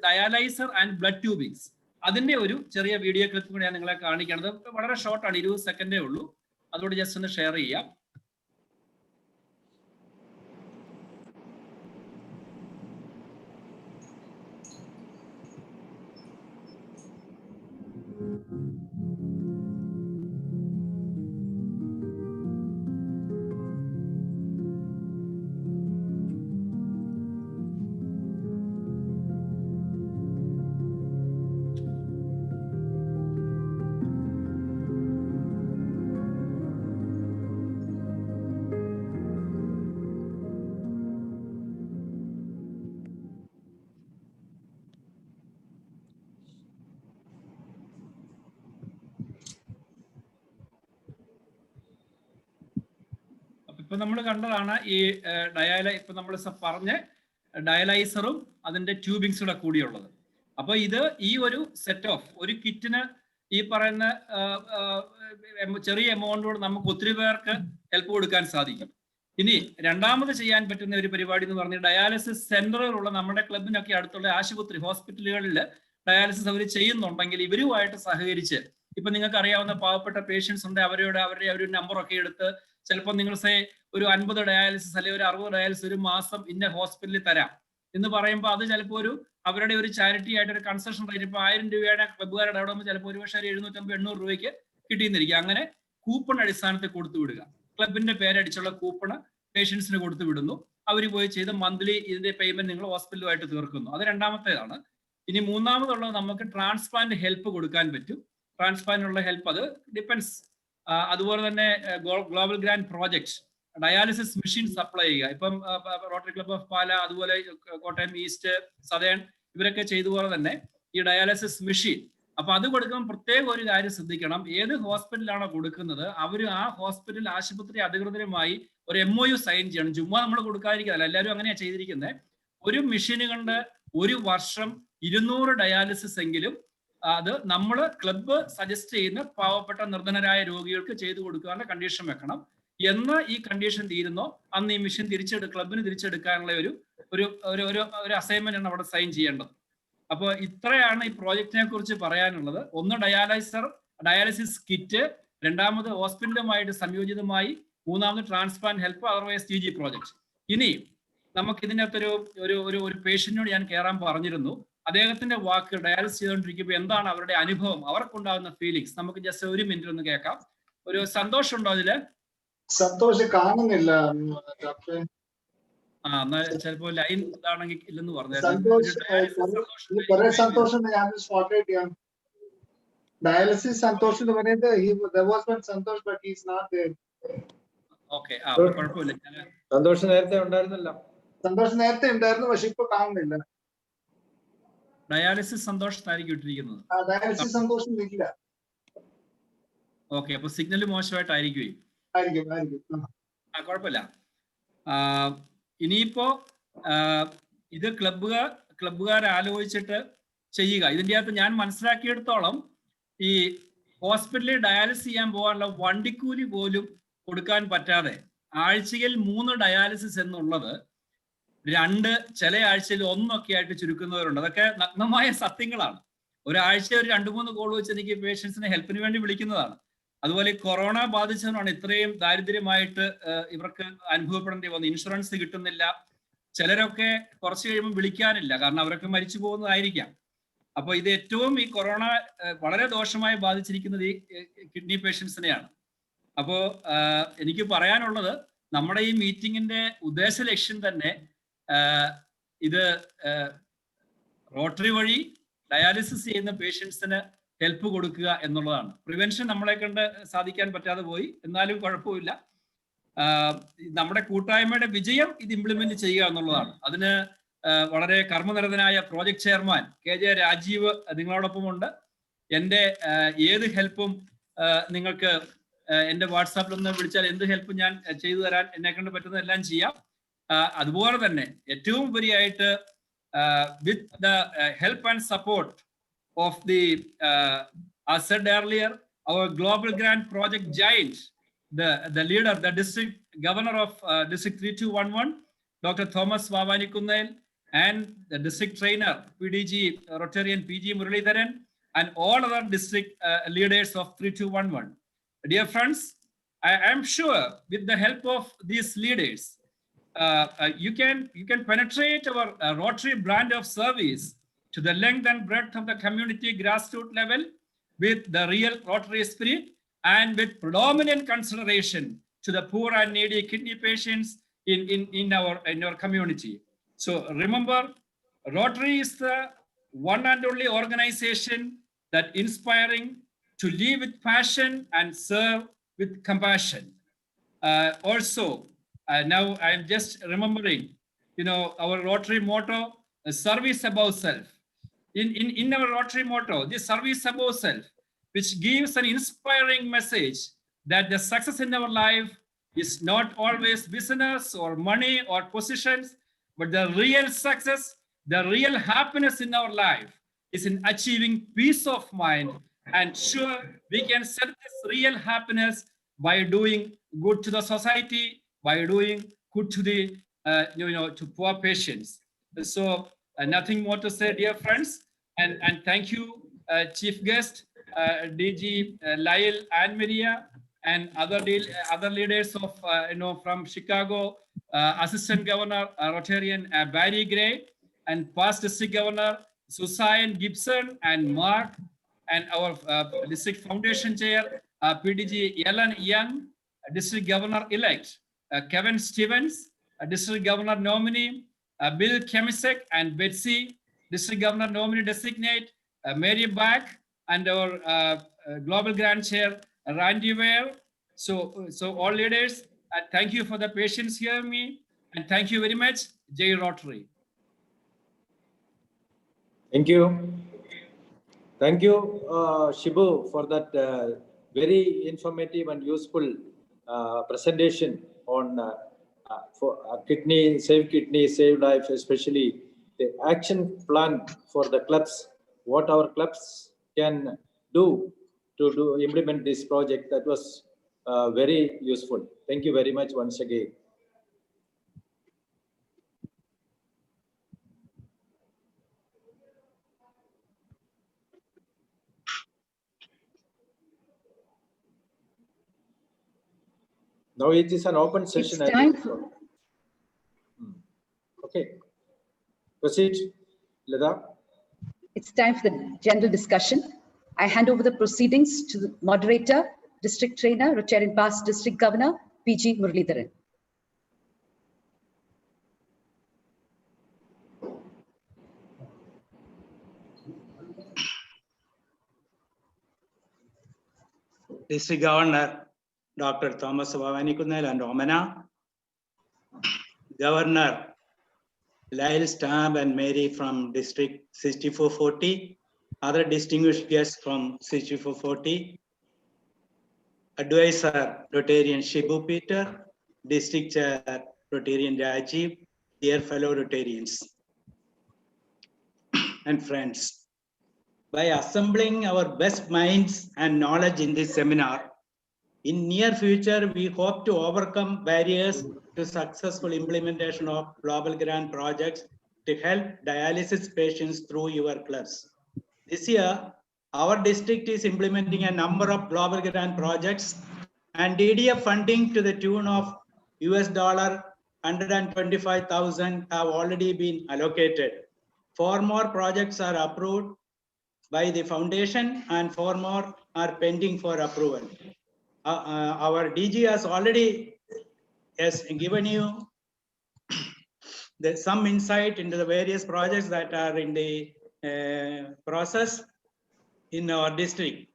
ഡയാലൈസർ ആൻഡ് ബ്ലഡ് ട്യൂബിങ്സ് അതിന്റെ ഒരു ചെറിയ വീഡിയോ ക്ലിപ്പ് കൂടി ഞാൻ നിങ്ങളെ കാണിക്കുന്നത്. വളരെ ഷോർട്ടാണ്, 20 സെക്കൻഡേ ഉള്ളൂ. അതോട് ജസ്റ്റ് ഒന്ന് ഷെയർ ചെയ്യാം. ഇപ്പൊ നമ്മൾ കണ്ടതാണ് ഈ ഇപ്പൊ നമ്മൾ പറഞ്ഞ ഡയലൈസറും അതിന്റെ ട്യൂബിങ്സും കൂടിയുള്ളത്. അപ്പൊ ഇത് ഈ ഒരു സെറ്റ് ഓഫ് ഒരു കിറ്റിന് ഈ പറയുന്ന ചെറിയ എമൗണ്ടോട് നമുക്ക് ഒത്തിരി പേർക്ക് ഹെൽപ്പ് കൊടുക്കാൻ സാധിക്കും. ഇനി രണ്ടാമത് ചെയ്യാൻ പറ്റുന്ന ഒരു പരിപാടി എന്ന് പറഞ്ഞാൽ ഡയാലിസിസ് സെന്ററുകളുള്ള നമ്മുടെ ക്ലബിനൊക്കെ അടുത്തുള്ള ആശുപത്രി ഹോസ്പിറ്റലുകളിൽ ഡയാലിസിസ് അവർ ചെയ്യുന്നുണ്ടെങ്കിൽ ഇവരുമായിട്ട് സഹകരിച്ച് ഇപ്പൊ നിങ്ങൾക്ക് അറിയാവുന്ന പാവപ്പെട്ട പേഷ്യൻസ് ഉണ്ട്, അവരുടെ ഒരു നമ്പറൊക്കെ എടുത്ത് ചിലപ്പോൾ നിങ്ങൾ ഒരു 50 ഡയാലിസിസ് അല്ലെങ്കിൽ ഒരു 60 ഡയാലിസിസ് ഒരു മാസം ഇന്ന ഹോസ്പിറ്റലിൽ തരാം എന്ന് പറയുമ്പോൾ അത് ചിലപ്പോൾ അവരുടെ ഒരു ചാരിറ്റി ആയിട്ട് ഒരു കൺസെഷൻ റേറ്റ് ഇപ്പൊ 1000 രൂപയുടെ ക്ലബ്ബുകാരുടെ അവിടെ ചിലപ്പോൾ ഒരു പക്ഷേ 750-800 രൂപയ്ക്ക് കിട്ടിയെന്നിരിക്കും. അങ്ങനെ കൂപ്പൺ അടിസ്ഥാനത്തിൽ കൊടുത്തു വിടുക. ക്ലബിന്റെ പേരടിച്ചുള്ള കൂപ്പണ് പേഷ്യൻസിന് കൊടുത്തു വിടുന്നു. അവർ പോയി ചെയ്ത് മന്ത്ലി ഇതിന്റെ പേയ്മെന്റ് നിങ്ങൾ ഹോസ്പിറ്റലുമായിട്ട് തീർക്കുന്നു. അത് രണ്ടാമത്തേതാണ്. ഇനി മൂന്നാമതുള്ളത് നമുക്ക് ട്രാൻസ്പ്ലാന്റ് ഹെൽപ്പ് കൊടുക്കാൻ പറ്റും. ട്രാൻസ്പ്ലാന്റിനുള്ള ഹെൽപ്പ് അത് ഡിപ്പെൻസ്. അതുപോലെ തന്നെ global grand project dialysis machine supply ചെയ്യുക. ഇപ്പം റോട്ടറി ക്ലബ് ഓഫ് പാല, അതുപോലെ കോട്ടയം ഈസ്റ്റ്, സദേൺ ഇവരൊക്കെ ചെയ്തതുപോലെ തന്നെ ഈ ഡയാലിസിസ് മെഷീൻ. അപ്പൊ അത് കൊടുക്കുമ്പോൾ പ്രത്യേകം ഒരു കാര്യം ശ്രദ്ധിക്കണം. ഏത് ഹോസ്പിറ്റലാണോ കൊടുക്കുന്നത് അവർ ആ ഹോസ്പിറ്റൽ ആശുപത്രി അധികൃതരുമായി ഒരു MOU സൈൻ ചെയ്യണം. ചുമ്മാ നമ്മൾ കൊടുക്കാതിരിക്കുന്നതല്ല, എല്ലാവരും അങ്ങനെയാണ് ചെയ്തിരിക്കുന്നത്. ഒരു മെഷീന് കൊണ്ട് ഒരു വർഷം 200 ഡയാലിസിസ് എങ്കിലും അത് നമ്മൾ ക്ലബ്ബ് സജസ്റ്റ് ചെയ്യുന്ന പാവപ്പെട്ട നിർധനരായ രോഗികൾക്ക് ചെയ്തു കൊടുക്കാനുള്ള കണ്ടീഷൻ വെക്കണം. എന്ന് ഈ കണ്ടീഷൻ തീരുന്നോ അന്ന് ഈ മെഷീൻ ക്ലബിന് തിരിച്ചെടുക്കാനുള്ള ഒരു അസൈൻമെന്റ് ആണ് അവിടെ സൈൻ ചെയ്യേണ്ടത്. അപ്പോൾ ഇത്രയാണ് ഈ പ്രോജക്റ്റിനെ കുറിച്ച് പറയാനുള്ളത്. ഒന്ന് ഡയാലിസിസ് കിറ്റ്, രണ്ടാമത് ഹോസ്പിറ്റലുമായിട്ട് സംയോജിതമായി, മൂന്നാമത് transplant help, otherwise TG project. ഇനി നമുക്ക് ഇതിനകത്തൊരു ഒരു പേഷ്യന്റിനോട് ഞാൻ കയറാൻ പറഞ്ഞിരുന്നു. അദ്ദേഹത്തിന്റെ വാക്കുകൾ ഡയാലിസിസ് ചെയ്തുകൊണ്ടിരിക്കുമ്പോൾ എന്താണ് അവരുടെ അനുഭവം, അവർക്കുണ്ടാകുന്ന ഫീലിങ്സ് നമുക്ക് ജസ്റ്റ് 1 മിനിറ്റ് ഒന്ന് കേൾക്കാം. ഒരു സന്തോഷം ഉണ്ടോ അതില്? സന്തോഷം കാണുന്നില്ല. ചിലപ്പോ ലൈൻ ഇതാണെങ്കിൽ ഇല്ലെന്ന് പറഞ്ഞു. സന്തോഷം ഞാൻ സ്പോട്ട്ലൈറ്റ് ചെയ്യാം. ഡയാലിസിസ് സന്തോഷം എന്ന് പറയുന്നത് Santhosh but he is not there. Okay, കുഴപ്പമില്ല. സന്തോഷം നേരത്തെ ഉണ്ടായിരുന്നല്ലോ. സന്തോഷം നേരത്തെ ഉണ്ടായിരുന്നു, പക്ഷെ ഇപ്പൊ കാണുന്നില്ല. ഡയാലിസിസ് സന്തോഷത്തായിരിക്കും ഇട്ടിരിക്കുന്നത്. ഡയാലിസിസ് സന്തോഷം ഇല്ല. ഓക്കെ, അപ്പൊ സിഗ്നൽ മോശമായിട്ടായിരിക്കും. കുഴപ്പമില്ല. ഇനിയിപ്പോ ഇത് ക്ലബ്ബുകാർ ആലോചിച്ചിട്ട് ചെയ്യുക. ഇതിൻ്റെ അകത്ത് ഞാൻ മനസ്സിലാക്കിയെടുത്തോളം ഈ ഹോസ്പിറ്റലിൽ ഡയാലിസിസ് ചെയ്യാൻ പോകാനുള്ള വണ്ടിക്കൂലി പോലും കൊടുക്കാൻ പറ്റാതെ ആഴ്ചയിൽ 3 ഡയാലിസിസ് എന്നുള്ളത് ചില ആഴ്ചയിൽ ഒന്നൊക്കെ ആയിട്ട് ചുരുക്കുന്നവരുണ്ട്. അതൊക്കെ നഗ്നമായ സത്യങ്ങളാണ്. ഒരാഴ്ച ഒരു 2-3 കോൾ വെച്ച് എനിക്ക് പേഷ്യൻസിനെ ഹെൽപ്പിന് വേണ്ടി വിളിക്കുന്നതാണ്. അതുപോലെ കൊറോണ ബാധിച്ചവരാണ് ഇത്രയും ദാരിദ്ര്യമായിട്ട് ഇവർക്ക് അനുഭവപ്പെടേണ്ടി വന്നു. ഇൻഷുറൻസ് കിട്ടുന്നില്ല. ചിലരൊക്കെ കുറച്ച് കഴിയുമ്പോൾ വിളിക്കാനില്ല, കാരണം അവരൊക്കെ മരിച്ചു പോകുന്നതായിരിക്കാം. അപ്പൊ ഇത് ഏറ്റവും ഈ കൊറോണ വളരെ ദോഷമായി ബാധിച്ചിരിക്കുന്നത് ഈ കിഡ്നി പേഷ്യൻസിനെയാണ്. അപ്പോ എനിക്ക് പറയാനുള്ളത്, നമ്മുടെ ഈ മീറ്റിങ്ങിന്റെ ഉദ്ദേശ ലക്ഷ്യം തന്നെ ഇത് റോട്ടറി വഴി ഡയാലിസിസ് ചെയ്യുന്ന പേഷ്യൻസിന് ഹെൽപ്പ് കൊടുക്കുക എന്നുള്ളതാണ്. പ്രിവെൻഷൻ നമ്മളെ കൊണ്ട് സാധിക്കാൻ പറ്റാതെ പോയി, എന്നാലും കുഴപ്പമില്ല. നമ്മുടെ കൂട്ടായ്മയുടെ വിജയം ഇത് ഇംപ്ലിമെന്റ് ചെയ്യുക എന്നുള്ളതാണ്. അതിന് വളരെ കർമ്മനിരതനായ പ്രോജക്ട് ചെയർമാൻ KJ രാജീവ് നിങ്ങളോടൊപ്പമുണ്ട്. എൻ്റെ ഏത് ഹെൽപ്പും നിങ്ങൾക്ക് എൻ്റെ വാട്സാപ്പിൽ ഒന്ന് വിളിച്ചാൽ എന്ത് ഹെൽപ്പ് ഞാൻ ചെയ്തു തരാൻ എന്നെ കൊണ്ട് പറ്റുന്നതെല്ലാം ചെയ്യാം. അതുപോലെ തന്നെ ഏറ്റവും ഉപരിയായിട്ട് with the help and support of the as said earlier, our global grant project giant, the leader, the district governor of District 3211, Dr. Thomas Vavanikunnayil, and the district trainer PDG Rotarian PG Muralidharan, and all other district leaders of 3211. Dear friends, I am sure with the help of these leaders, you can penetrate our Rotary brand of service to the length and breadth of the community grassroots level with the real Rotary spirit and with predominant consideration to the poor and needy kidney patients in our community. So remember, Rotary is the one and only organization that inspiring to live with passion and serve with compassion. Also, now I am just remembering, our Rotary motto, service above self. In our Rotary motto, this service above self, which gives an inspiring message that the success in our life is not always business or money or positions, but the real success, the real happiness in our life is in achieving peace of mind. And sure, we can set this real happiness by doing good to the society, by doing good to the to poor patients. So nothing more to say, dear friends, and thank you, chief guest, DG Lyle and Maria, and other leaders of from Chicago, Assistant Governor Rotarian Barry Gray, and past District Governor Susan Gibson and Mark, and our District Foundation Chair PDG Ellen Young, District Governor-elect Kevin Stevens, District Governor nominee Bill Kemisek and Betsy, District Governor nominee designate Mary Back, and our Global Grant Chair Randy Ware. So all leaders, thank you for the patience hearing me, and thank you very much. Jai Rotary. Thank you. Thank you, Shibu, for that very informative and useful presentation on for kidney, save life, especially the action plan for the clubs, what our clubs can do to implement this project. That was very useful. Thank you very much once again. Now it is an open session. It's time. Okay. Proceed, Leda. It's time for the general discussion. I hand over the proceedings to the moderator, district trainer, Rotarian past district governor, PG Muralidharan. District Governor Dr. Thomas Vavanikunnayil and Omana, Governor Lyle, Staab and Mary from District 6440, other distinguished guests from 6440, Advisor Rotarian Shibu Peter, District Chair Rotarian Rajiv, dear fellow Rotarians and friends. By assembling our best minds and knowledge in this seminar, In near future, we hope to overcome barriers to successful implementation of global grant projects to help dialysis patients through your clubs. This year, our district is implementing a number of global grant projects and DDF funding to the tune of $125,000 have already been allocated. 4 more projects are approved by the foundation and 4 more are pending for approval. Our DG has already given you some insight into the various projects that are in the process in our district.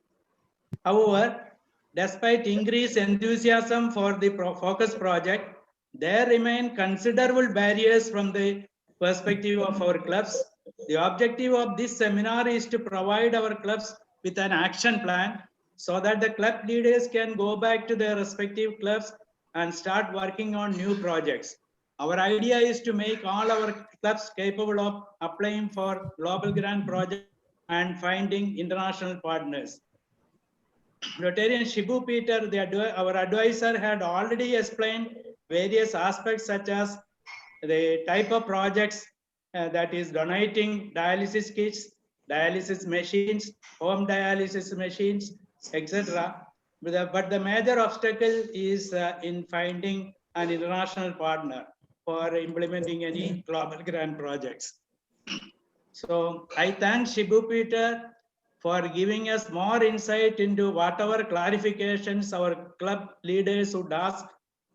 However, despite increased enthusiasm for the focus project, there remain considerable barriers from the perspective of our clubs. The objective of this seminar is to provide our clubs with an action plan so that the club leaders can go back to their respective clubs and start working on new projects. Our idea is to make all our clubs capable of applying for global grant projects and finding international partners. Rotarian Shibu Peter, our advisor, had already explained various aspects such as the type of projects that is donating dialysis kits, dialysis machines, home dialysis machines, etc. But the major obstacle is in finding an international partner for implementing any global grant projects. So I thank Shibu Peter for giving us more insight into whatever clarifications our club leaders would ask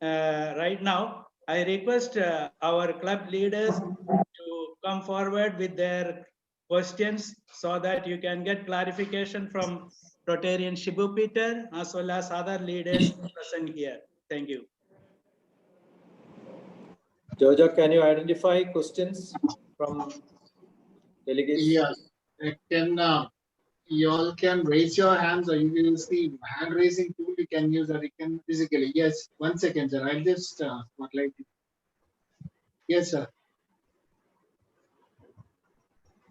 right now. I request our club leaders to come forward with their questions so that you can get clarification from Rotarian Shibu Peter as well as other leaders present here. Thank you. Jojo, can you identify questions from delegates? Yes, it can. You all can raise your hands, or you can use the hand raising tool. You can use, or you can physically. Yes, 1 second, sir. I'll just spotlight it. Yes, sir.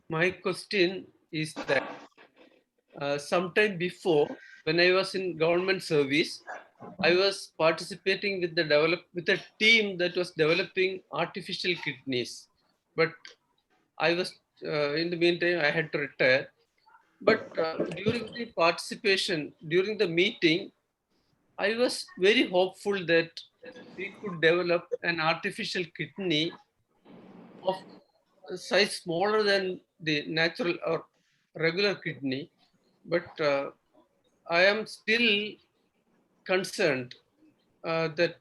My question is that sometime before, when I was in government service, I was participating with with a team that was developing artificial kidneys. But I was in the meantime I had to retire. But during the participation, during the meeting, I was very hopeful that we could develop an artificial kidney of a size smaller than the natural or regular kidney. But I am still concerned that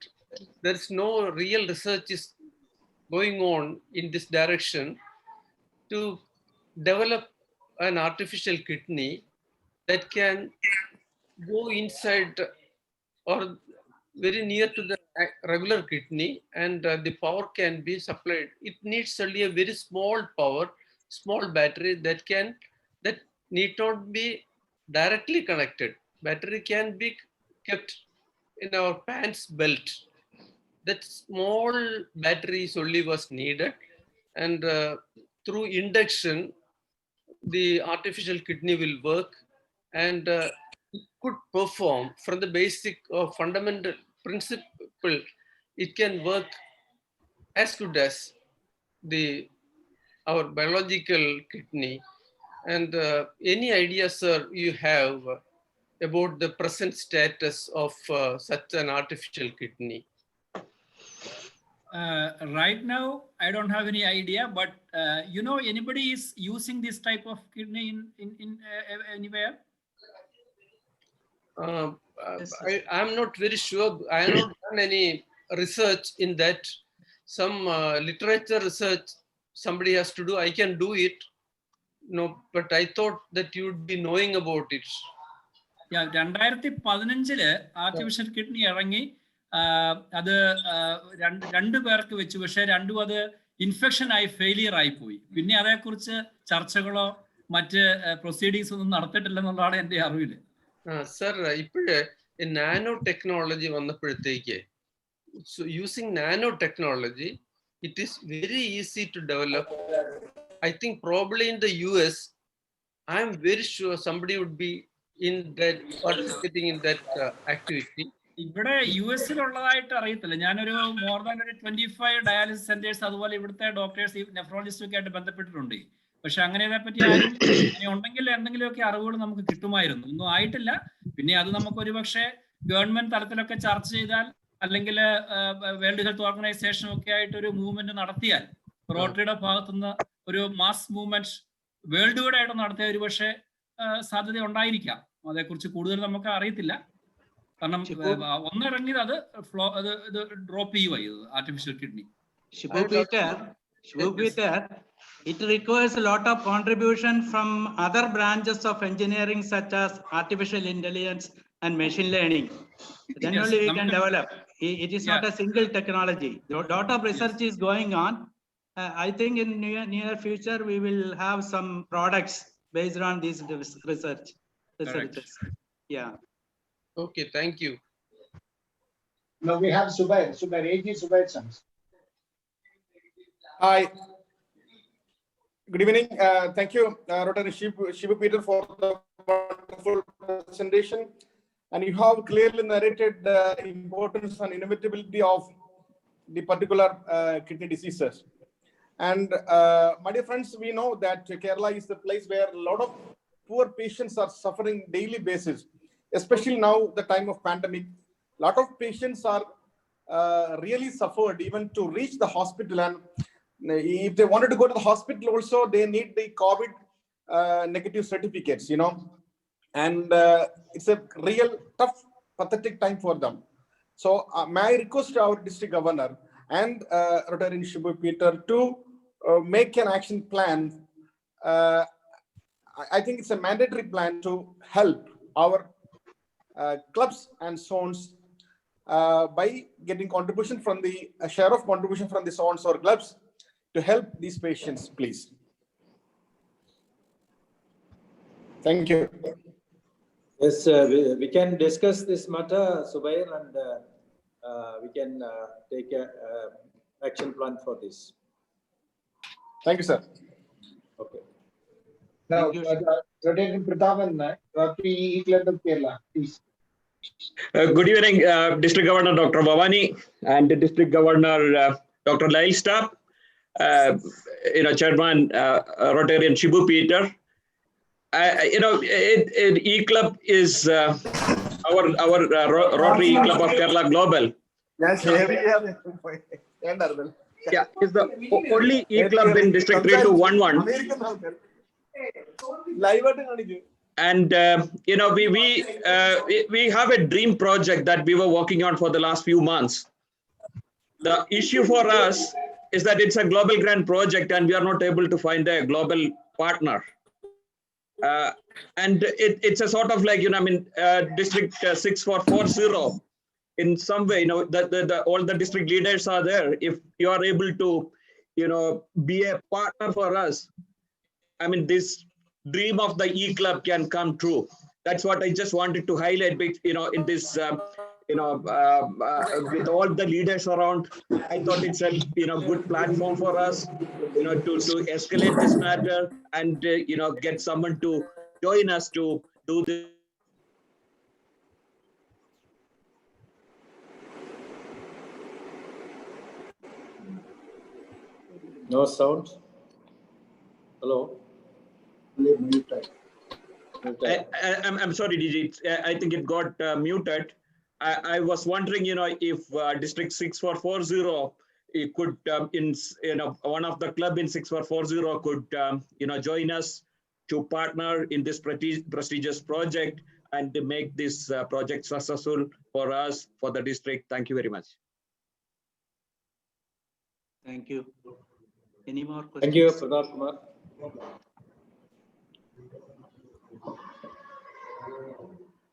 there's no real research is going on in this direction to develop an artificial kidney that can go inside or very near to the regular kidney, and the power can be supplied. It needs only a very small power, small battery that need not be directly connected. Battery can be kept in our pants belt. That small battery only was needed, and through induction, the artificial kidney will work, and it could perform from the basic or fundamental principle. It can work as good as our biological kidney. And any idea, sir, you have about the present status of such an artificial kidney? Right now, I don't have any idea, but you know, anybody is using this type of kidney in anywhere? I'm not very sure. I have not done any research in that. Some literature research somebody has to do. I can do it. No, but I thought that you would be knowing about it. Yeah, 2015 artificial kidney ഇറങ്ങി അത് രണ്ട് പേർക്ക് വെച്ചു, പക്ഷെ രണ്ടും അത് infection ആയി failure ആയി പോയി. പിന്നെ അതേക്കുറിച്ച് ചർച്ചകളോ മറ്റ് പ്രൊസീഡിങ്സ് ഒന്നും നടത്തിയിട്ടില്ലെന്നുള്ളതാണ് എൻ്റെ അറിവില്. സർ, ഇപ്പോഴേ നാനോ ടെക്നോളജി വന്നപ്പോഴത്തേക്ക്, using nano technology, it is very easy to develop. I think probably in the US, I'm very sure somebody would be in that participating in that activity? ഇവിടെ US-ലുള്ളതായിട്ട് അറിയത്തില്ല. ഞാനൊരു more than ഒരു 25 dialysis centres അതുപോലെ ഇവിടുത്തെ doctors നെഫ്രോളജിസ്റ്റും ഒക്കെ ആയിട്ട് ബന്ധപ്പെട്ടിട്ടുണ്ട്. പക്ഷെ അങ്ങനെ ഇതിനെപ്പറ്റി ആരും അങ്ങനെ ഉണ്ടെങ്കിൽ എന്തെങ്കിലുമൊക്കെ അറിവുകൾ നമുക്ക് കിട്ടുമായിരുന്നു. ഒന്നും ആയിട്ടില്ല. പിന്നെ അത് നമുക്ക് ഒരുപക്ഷെ ഗവൺമെന്റ് തലത്തിലൊക്കെ ചർച്ച ചെയ്താൽ അല്ലെങ്കിൽ വേൾഡ് ഹെൽത്ത് ഓർഗനൈസേഷനും ഒക്കെ ആയിട്ട് ഒരു മൂവ്മെന്റ് നടത്തിയാൽ റോട്ടറിയുടെ ഭാഗത്തുനിന്ന് ഒരു മാസ് മൂവ്മെന്റ് വേൾഡ് വൈഡ് ആയിട്ട് നടത്തിയ ഒരുപക്ഷെ സാധ്യത ഉണ്ടായിരിക്കാം. അതേക്കുറിച്ച് കൂടുതൽ നമുക്ക് അറിയത്തില്ല. കാരണം ഒന്നിറങ്ങിയത് അത് ഡ്രോപ്പ് ചെയ്യുവായി artificial kidney. Peter, it requires a lot of contribution from other branches of engineering such as artificial intelligence and machine learning. Then only we can develop. It is not a single technology. A lot of research is going on. I think in near future we will have some products based on these researches. Yeah. Okay, thank you. Now we have Subair, AG Subair Sons. Hi. Good evening. Thank you, Rotary Shibu Peter, for the wonderful presentation. And you have clearly narrated the importance and inevitability of the particular kidney diseases. And my dear friends, we know that Kerala is the place where a lot of poor patients are suffering daily basis, especially now the time of pandemic. A lot of patients are really suffered even to reach the hospital, and if they wanted to go to the hospital also, they need the COVID negative certificates, you know, and it's a real tough, pathetic time for them. So may I request our district governor and Rotary Shibu Peter to make an action plan. I think it's a mandatory plan to help our clubs and zones by getting contribution from the share of contribution from the zones or clubs to help these patients, please. Thank you. Yes, we can discuss this matter, Subair, and we can take a action plan for this. Thank you, sir. Okay. Now, Rotary Prathapan, Rotary Club of Kerala, please. Good evening, District Governor Dr. Bhavani and District Governor Dr. Lyle Staab, Chairman Rotarian Shibu Peter. E-Club is our Rotary Club of Kerala Global. Yeah, it's the only E-Club in District 3211. And we have a dream project that we were working on for the last few months. The issue for us is that it's a global grant project and we are not able to find a global partner. And it's a sort of like, District 6440. In some way, all the district leaders are there. If you are able to, be a partner for us, this dream of the E-Club can come true. That's what I just wanted to highlight, in this, with all the leaders around. I thought it's a, good platform for us, to escalate this matter and, get someone to join us to do this. No sound. Hello. I'm sorry, DG. I think it got muted. I was wondering, if District 6440 it could, one of the club in 6440 could, join us to partner in this prestigious project and to make this project successful for us, for the district. Thank you very much. Thank you. Any more questions? Thank you, Pradhan Kumar.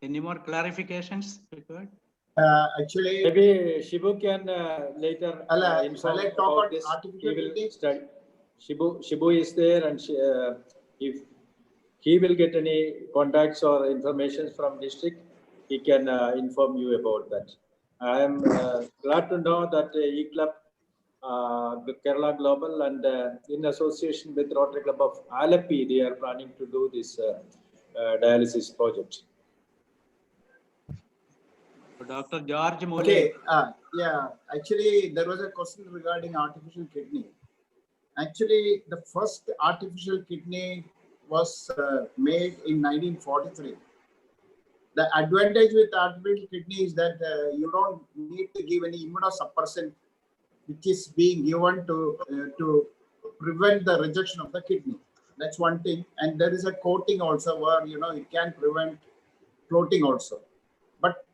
Any more clarifications required? Actually, maybe Shibu can later inform about this. He will study. Shibu is there, and if he will get any contacts or information from district, he can inform you about that. I am glad to know that E-Club, Kerala Global, and in association with Rotary Club of Alleppey, they are planning to do this dialysis project. Dr. George Mole. Okay, yeah, actually there was a question regarding artificial kidney. Actually, the first artificial kidney was made in 1943. The advantage with artificial kidney is that you don't need to give any immunosuppressant, which is being given to prevent the rejection of the kidney. That's one thing. And there is a coating also where, you know, it can prevent clotting also. But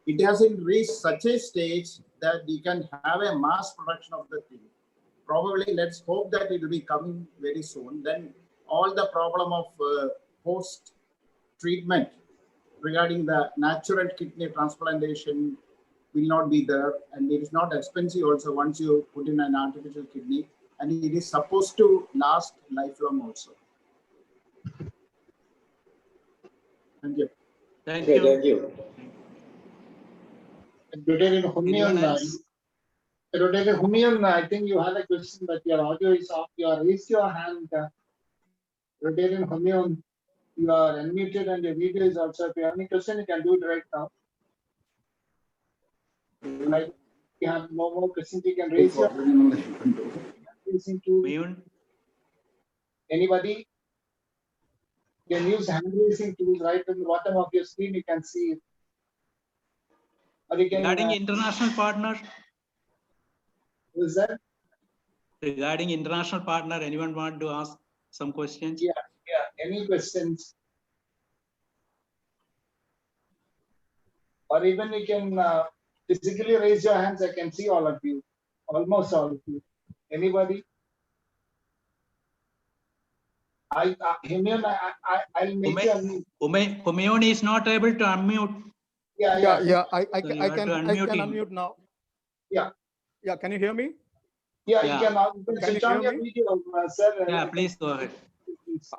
it hasn't reached such a stage that you can have a mass production of the thing. Probably, let's hope that it will be coming very soon. Then all the problem of post-treatment regarding the natural kidney transplantation will not be there, and it is not expensive also once you put in an artificial kidney, and it is supposed to last lifelong also. Thank you. Thank Okay, you. thank you. Humayun, I think you had a question, but your audio is off. You are raised your hand. Rtn. Humayun, you are unmuted and your video is also. If you have any question, you can do it right now. Like, you have no more questions, you can raise your hand. Anybody? You can use hand raising tools right on the bottom of your screen. You can see it. Or you can, Regarding international partner. Who is that? Regarding international partner, anyone want to ask some questions? Yeah. Any questions? Or even you can physically raise your hands. I can see all of you, almost all of you. Anybody? I'll make you unmute. Humayun is not able to unmute. Yeah. I So can you have to unmute him. unmute now. Yeah. Yeah. Can you hear me? Yeah, Yeah. you can switch on your video, sir. Yeah, please go ahead.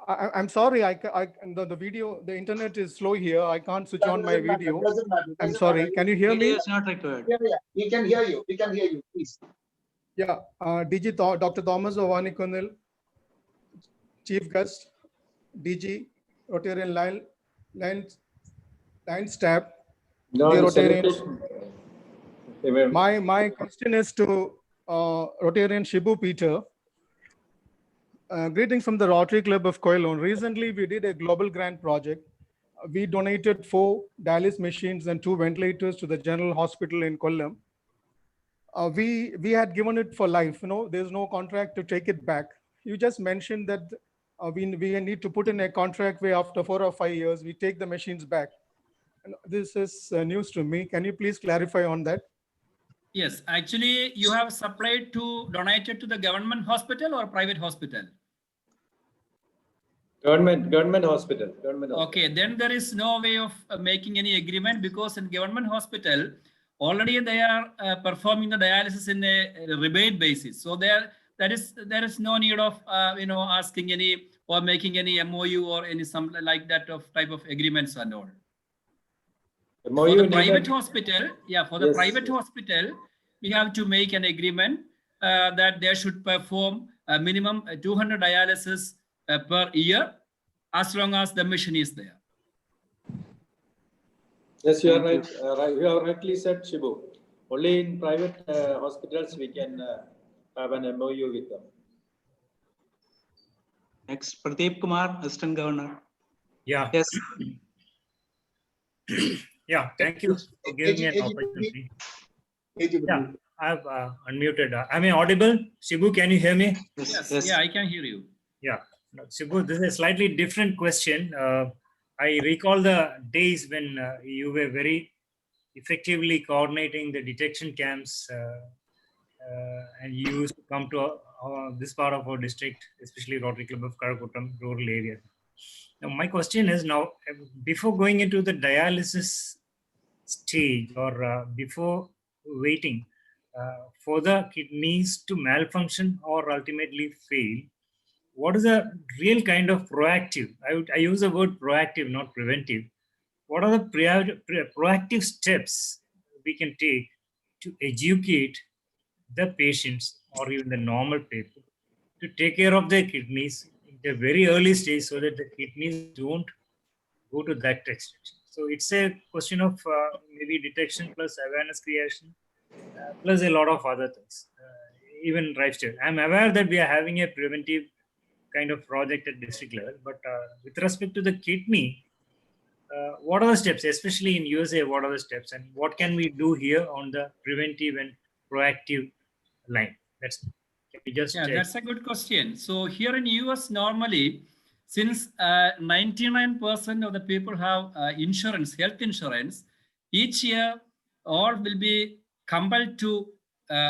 I'm sorry. The video, the internet is slow here. I can't switch on my video. Doesn't matter. I'm sorry. Can you hear Video me? is not required. Yeah. We can hear you. We can hear you. Please. Yeah. DG Dr. Thomas Ovanikundil, Chief Guest, DG Rtn.Lyle, Line Staab, No, the it's Rotarians. okay. My question is to Rotarian Shibu Peter. Greetings from the Rotary Club of Koilon. Recently, we did a global grant project. We donated 4 dialysis machines and 2 ventilators to the General Hospital in Kollam. We had given it for life. You know, there's no contract to take it back. You just mentioned that we need to put in a contract where after 4 or 5 years, we take the machines back. And this is news to me. Can you please clarify on that? Yes, actually, you have supplied to donated to the government hospital or private hospital? Government hospital. Okay, then there is no way of making any agreement, because in government hospital, already they are performing the dialysis in a rebate basis. So there is no need of asking any or making any MOU or any some like that of type of agreements and all. For the private hospital, private hospital, we have to make an agreement that they should perform a minimum 200 dialysis per year, as long as the machine is there. Yes, you are right. You have rightly said, Shibu. Only in private hospitals we can have an MOU with them. Next, Pradeep Kumar, Assistant Governor. Yeah. Yes. Yeah, thank you for giving me an opportunity. Yeah, I've unmuted. Am I audible? Shibu, can you hear me? Yes. Yeah, I can hear you. Yeah. No, Shibu, this is a slightly different question. I recall the days when you were very effectively coordinating the detection camps and you used to come to this part of our district, especially Rotary Club of Karakotam, rural area. Now, my question is now, before going into the dialysis stage or before waiting for the kidneys to malfunction or ultimately fail, what is a real kind of proactive? I use the word proactive, not preventive. What are the proactive steps we can take to educate the patients or even the normal people to take care of their kidneys in the very early stage so that the kidneys don't go to that extent? So it's a question of maybe detection plus awareness creation, plus a lot of other things, even lifestyle. I'm aware that we are having a preventive kind of project at district level, but with respect to the kidney, what are the steps, especially in USA, what are the steps and what can we do here on the preventive and proactive line? Can we just that's a good question. So here in US, normally, since 99% of the people have insurance, health insurance, each year all will be compelled to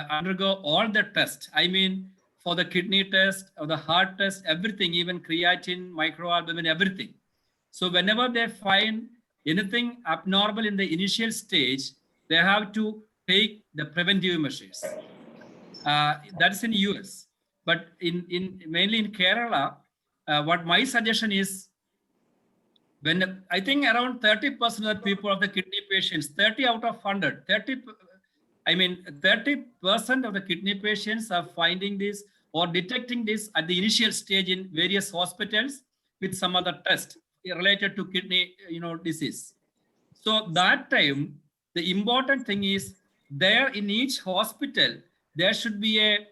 undergo all the tests. I mean, for the kidney test, or the heart test, everything, even creatine, microalbumin, everything. So whenever they find anything abnormal in the initial stage, they have to take the preventive measures. That's in US. But in mainly in Kerala, what my suggestion is, when I think around 30% of the people of the kidney patients, 30 out of 100, 30% of the kidney patients are finding this or detecting this at the initial stage in various hospitals with some other test related to kidney, disease. So that time, the important thing is there in each hospital, there should be a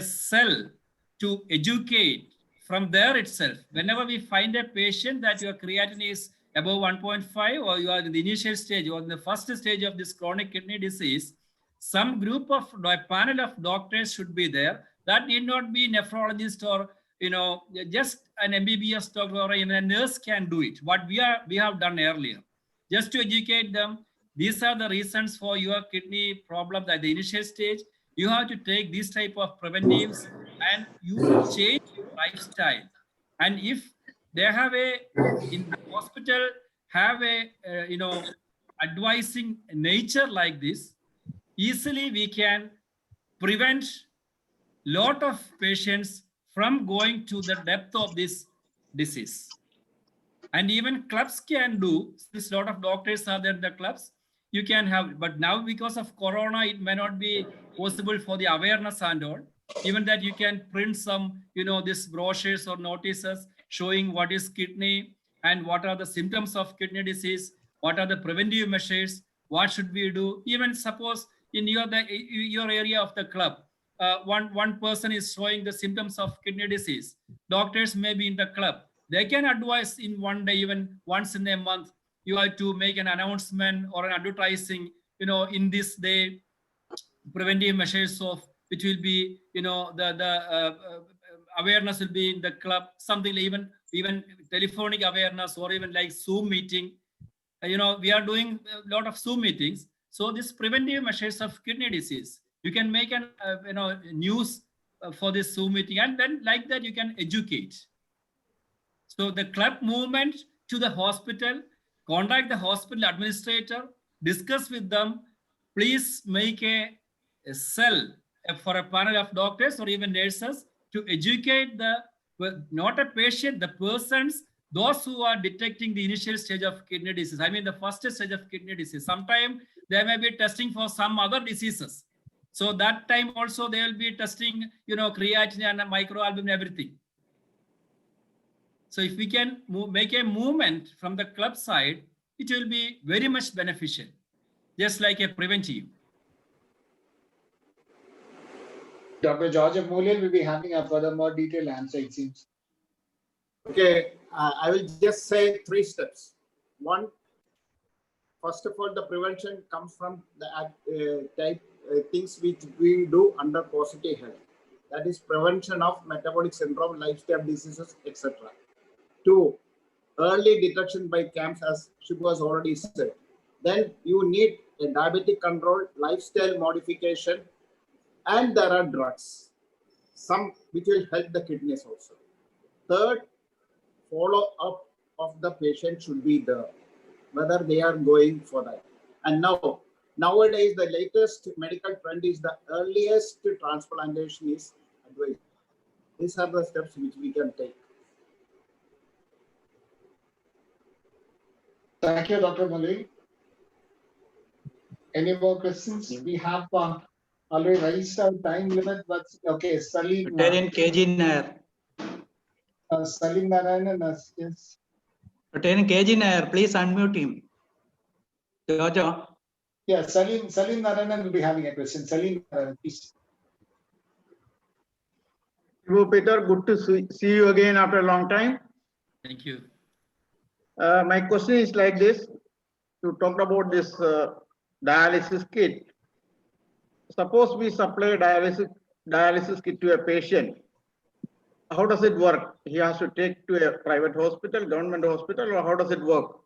cell to educate from there itself. Whenever we find a patient that your creatinine is above 1.5 or you are in the initial stage or in the first stage of this chronic kidney disease, some group of panel of doctors should be there. That need not be nephrologist or just an MBBS doctor or even a nurse can do it. What we have done earlier, just to educate them. These are the reasons for your kidney problem at the initial stage. You have to take this type of preventives and you change your lifestyle. And if they have in the hospital have advising nature like this, easily we can prevent lot of patients from going to the depth of this disease. And even clubs can do, since a lot of doctors are there in the clubs, you can have, but now because of Corona, it may not be possible for the awareness and all. Even that you can print some, these brochures or notices showing what is kidney and what are the symptoms of kidney disease, what are the preventive measures, what should we do. Even suppose in your area of the club, one person is showing the symptoms of kidney disease. Doctors may be in the club. They can advise in one day, even once in a month, you have to make an announcement or an advertising, in this day, preventive measures of which will be, the awareness will be in the club, something like even telephonic awareness or even like Zoom meeting. We are doing a lot of Zoom meetings. So this preventive measures of kidney disease, you can make an news for this Zoom meeting, and then like that you can educate. So the club movement to the hospital, contact the hospital administrator, discuss with them, please make a cell for a panel of doctors or even nurses to educate not a patient, the persons, those who are detecting the initial stage of kidney disease. I mean the first stage of kidney disease. Sometimes they may be testing for some other diseases. So that time also they will be testing, creatinine and microalbumin, everything. So if we can make a movement from the club side, it will be very much beneficial, just like a preventive. Dr. George Moolian will be having a further more detailed answer, it seems. Okay, I will just say 3 steps. One, first of all, the prevention comes from the things which we do under positive health. That is prevention of metabolic syndrome, lifestyle diseases, etc. 2, early detection by camps, as Shibu has already said. Then you need a diabetic control, lifestyle modification, and there are drugs, some which will help the kidneys also. Third, follow-up of the patient should be there, whether they are going for that. And nowadays, the latest medical trend is the earliest transplantation is advised. These are the steps which we can take. Thank you, Dr. Malay. Any more questions? We have already raised our time limit, but okay, Salim. Rtn KG Nair. Salim Narayanan, yes. Rtn KG Nair, please unmute him. Jojo. Yeah, Salim Narayanan will be having a question. Salim, please. Peter, good to see you again after a long time. Thank you. My question is like this. You talked about this dialysis kit. Suppose we supply dialysis kit to a patient. How does it work? He has to take to a private hospital, government hospital, or how does it work?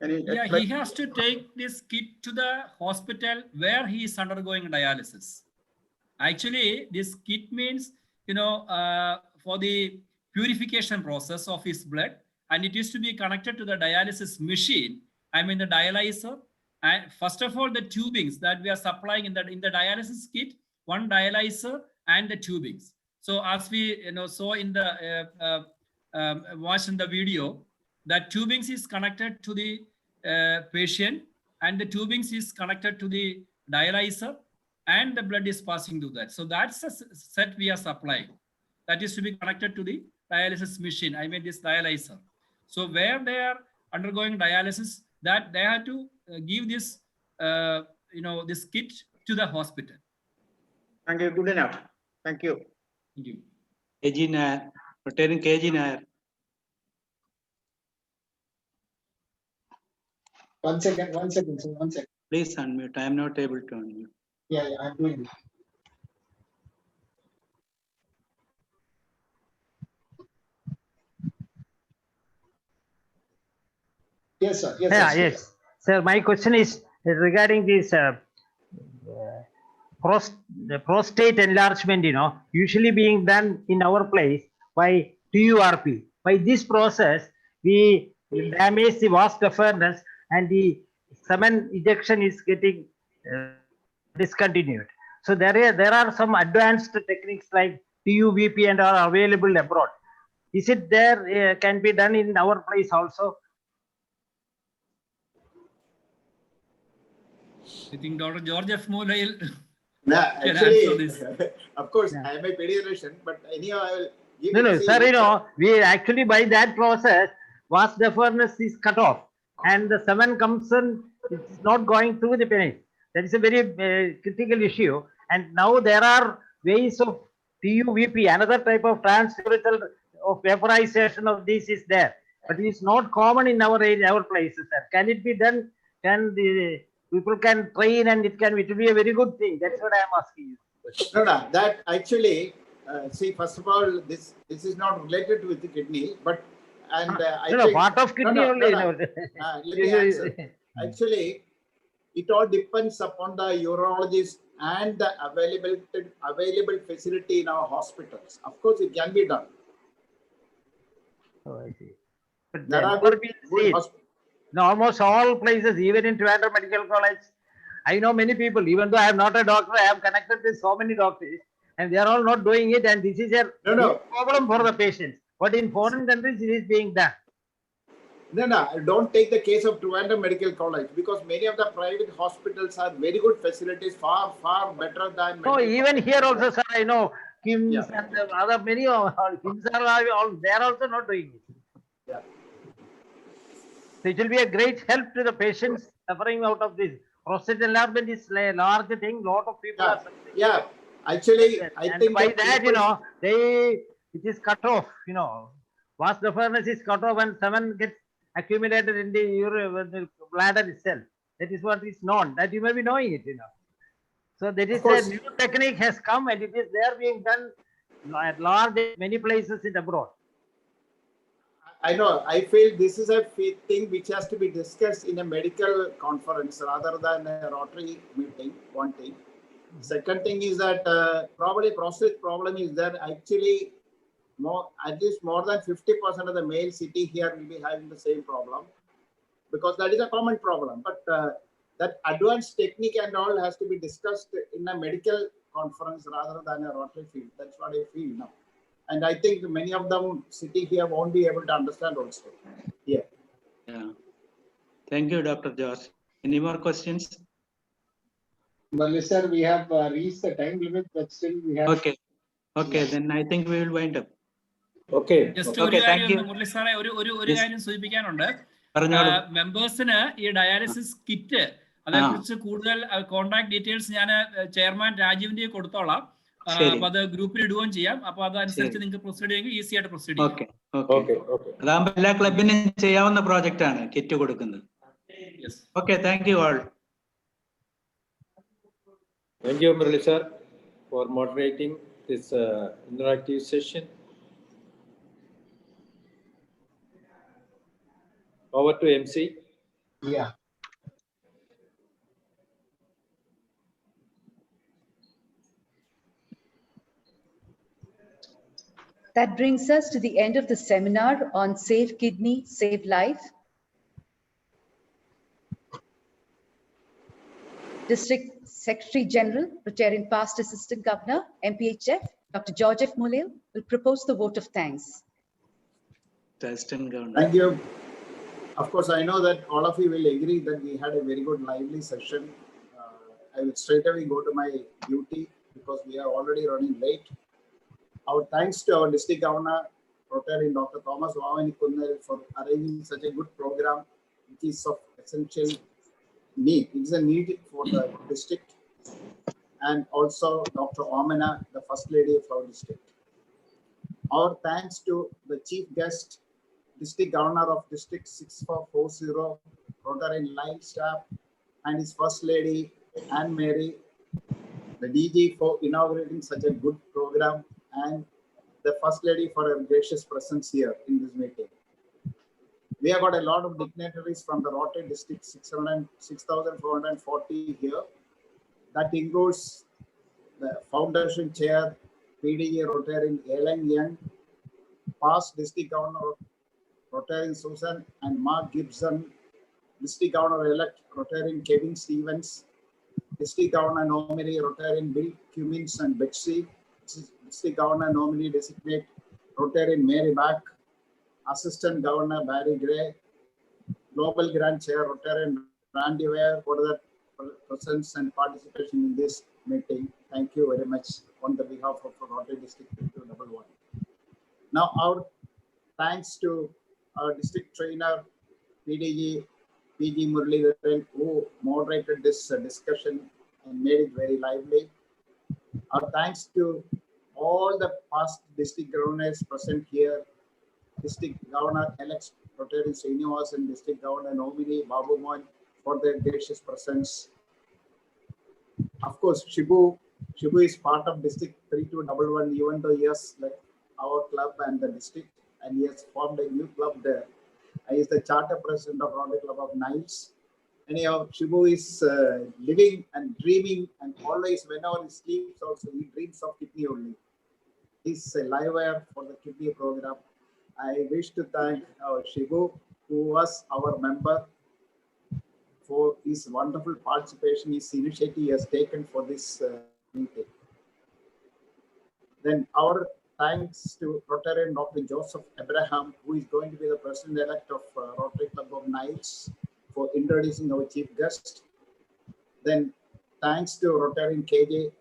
Can you Yeah, explain? he has to take this kit to the hospital where he is undergoing dialysis. Actually, this kit means, for the purification process of his blood, and it is to be connected to the dialysis machine. I mean the dialyzer. And first of all, the tubings that we are supplying in the dialysis kit, one dialyzer and the tubings. So as we saw in the watched in the video, that tubings is connected to the patient, and the tubings is connected to the dialyzer, and the blood is passing through that. So that's a set we are supplying. That is to be connected to the dialysis machine. I mean this dialyzer. So where they are undergoing dialysis, that they have to give this, this kit to the hospital. Thank you. Good enough. Thank you. Thank you. KG Nair, Rtn. KG Nair. One second, sir, 1 second. Please unmute. I am not able to unmute. Yeah, I'm doing it. Yes, sir. Yes. Sir, my question is regarding this prostate enlargement, usually being done in our place by TURP. By this process, we damage the vas deferens and the semen ejection is getting discontinued. So there are some advanced techniques like TUVP and are available abroad. Is it there? Can be done in our place also? I think Dr. George F. Lyle No, can actually, answer this. of course, I am a pediatrician, but anyhow, I will give No, it. sir, we actually by that process, vas deferens is cut off and the semen comes in, it's not going through the penis. That is a very critical issue. And now there are ways of TUVP, another type of transurethral of vaporization of this is there. But it is not common in our area, our places, sir. Can it be done? Can the people can train and it will be a very good thing. That's what I am asking you. No, that actually, see, first of all, this is not related with the kidney, but I think part of kidney only. Let me answer. Actually, it all depends upon the urologist and the available facility in our hospitals. Of course, it can be done. Oh, I see. But There are good hospitals. No, almost all places, even in Trivandrum Medical College, I know many people, even though I am not a doctor, I am connected with so many doctors and they are all not doing it, and this is a problem for the patients. But in foreign countries, it is being done. No, don't take the case of Trivandrum Medical College, because many of the private hospitals have very good facilities, far better than. No, even here also, sir, I know KIMS and other many of KIMS are they are also not doing it. Yeah. So it will be a great help to the patients suffering out of this. Prostate enlargement is a large thing. Lot of people are suffering. Yeah, actually, I think by that, it is cut off. Vas deferens is cut off and semen gets accumulated in the bladder itself. That is what is known. That you may be knowing it. So that is a new technique has come and it is there being done at large many places in abroad. I know. I feel this is a thing which has to be discussed in a medical conference rather than a Rotary meeting. One thing. Second thing is that probably prostate problem is there. Actually, at least more than 50% of the male city here will be having the same problem, because that is a common problem. But that advanced technique and all has to be discussed in a medical conference rather than a Rotary field. That's what I feel now. And I think many of them sitting here won't be able to understand also. Yeah. Thank you, Dr. George. Any more questions? Well, sir, we have reached the time limit, but still we have. Okay, then I think we will wind up. Okay. Just ഒരു കാര്യം മുരളി സാറേ ഒരു കാര്യം സൂചിപ്പിക്കാനുണ്ട്. മെമ്പേഴ്സിന് ഈ dialysis kit അതേക്കുറിച്ച് കൂടുതൽ contact details ഞാൻ chairman രാജീവിന്റെ കൊടുത്തോളാം. അപ്പൊ അത് ഗ്രൂപ്പിൽ ഇടുകയും ചെയ്യാം. അപ്പൊ അതനുസരിച്ച് നിങ്ങൾക്ക് പ്രൊസീഡ് ചെയ്യുമെങ്കിൽ ഈസി ആയിട്ട് പ്രൊസീഡ് ചെയ്യാം. അതാകുമ്പോൾ എല്ലാ ക്ലബിനും ചെയ്യാവുന്ന പ്രോജക്റ്റ് ആണ് കിറ്റ് കൊടുക്കുന്നത്. Okay, thank you all. Thank you, Murali sir, for moderating this interactive session. Over to MC. Yeah. That brings us to the end of the seminar on Save Kidney, Save Life. District Secretary General, Rotarian Past Assistant Governor, MPHF, Dr. George F. Mulil, will propose the vote of thanks. Thank you. Of course, I know that all of you will agree that we had a very good, lively session. I will straight away go to my duty because we are already running late. Our thanks to our District Governor, Rotarian Dr. Thomas Kunnel, for arranging such a good program, which is of essential need. It's a need for the district. And also Dr. Omena, the First Lady of our district. Our thanks to the Chief Guest, District Governor of District 6440, Rtn.Lyle Staab, and his First Lady, Anne Mary, the DG for inaugurating such a good program, and the First Lady for her gracious presence here in this meeting. We have got a lot of dignitaries from the Rotary District 6,440 here. That includes the Foundation Chair, PDG Rotarian Ellen Young, past District Governor Rotarian Susan and Mark Gibson, District Governor-elect Rotarian Kevin Stevens, District Governor nominee Rotarian Bill Cummins and Betsy, District Governor nominee designate Rotarian Mary Back, Assistant Governor Barry Gray, Global Grand Chair Rotarian Randy Ware for their presence and participation in this meeting. Thank you very much on the behalf of Rotary District 3211. Now our thanks to our district trainer, PDG PG Muralidharan, who moderated this discussion and made it very lively. Our thanks to all the past district governors present here, District Governor-elect Rotary Srinivas and District Governor nominee Babu Mohan for their gracious presence. Of course, Shibu is part of District 3211, even though he has left our club and the district, and he has formed a new club there. He is the charter president of Rotary Club of Niles. Anyhow, Shibu is living and dreaming, and always whenever he sleeps also, he dreams of kidney only. He's a live wire for the kidney program. I wish to thank our Shibu, who was our member, for his wonderful participation, his initiative he has taken for this meeting. Then our thanks to Rotarian Dr. Joseph Abraham, who is going to be the president-elect of Rotary Club of Niles, for introducing our chief guest. Then thanks to Rotarian KJ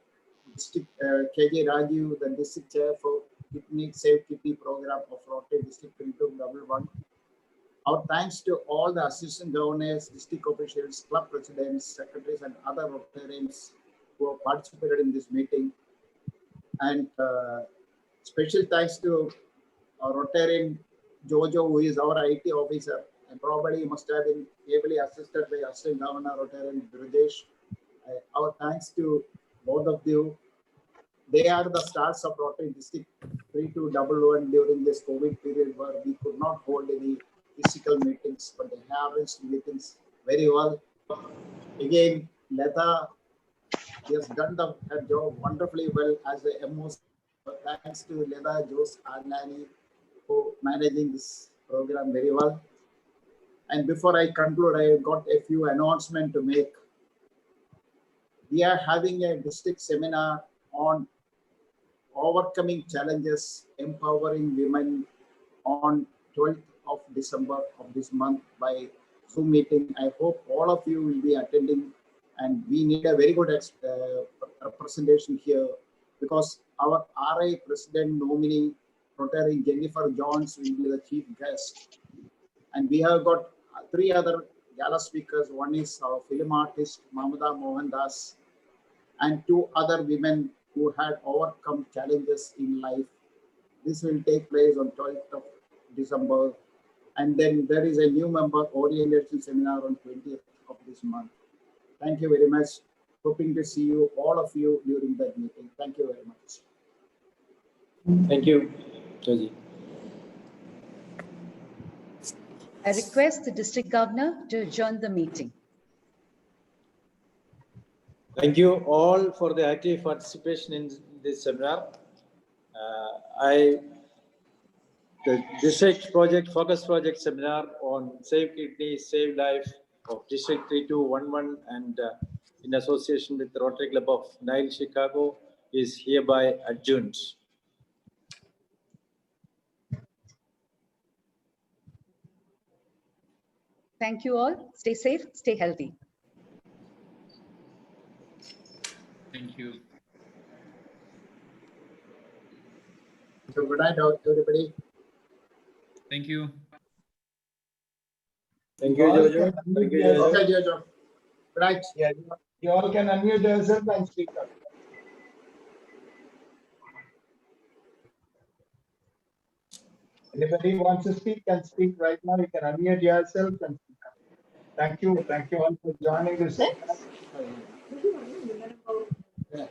Rajiv, the district chair for Kidney Save Kidney program of Rotary District 3211. Our thanks to all the assistant governors, district officials, club presidents, secretaries, and other Rotarians who have participated in this meeting. And special thanks to Rotarian Jojo, who is our IT officer, and probably must have been ably assisted by Assistant Governor Rotarian Brijesh. Our thanks to both of you. They are the stars of Rotary District 3211 during this COVID period where we could not hold any physical meetings, but they have arranged meetings very well. Again, Leta has done her job wonderfully well as the MOC. Thanks to Leda, Jose, Adnani for managing this program very well. And before I conclude, I have got a few announcements to make. We are having a district seminar on overcoming challenges, empowering women on 12th of December of this month by Zoom meeting. I hope all of you will be attending, and we need a very good representation here because our RI President nominee, Rotary Jennifer Jones, will be the chief guest. And we have got three other gala speakers. One is our film artist, Mamata Mohandas, and two other women who had overcome challenges in life. This will take place on 12th of December. And then there is a new member orientation seminar on 20th of this month. Thank you very much. Hoping to see you, all of you, during that meeting. Thank you very much. Thank you, Joji. I request the district governor to adjourn the meeting. Thank you all for the active participation in this seminar. The district project, focus project seminar on Save Kidney, Save Life of District 3211 and in association with the Rotary Club of Nile, Chicago is hereby adjourned. Thank you all. Stay safe, stay healthy. Thank you. So good night, everybody. Thank you. Thank you, Jojo. Thank you, Jojo. Okay, Jojo. Good night. Yeah, you all can unmute yourself and speak up. Anybody wants to speak can speak right now. You can unmute yourself and speak up. Thank you. Thank you all for joining this. Yeah.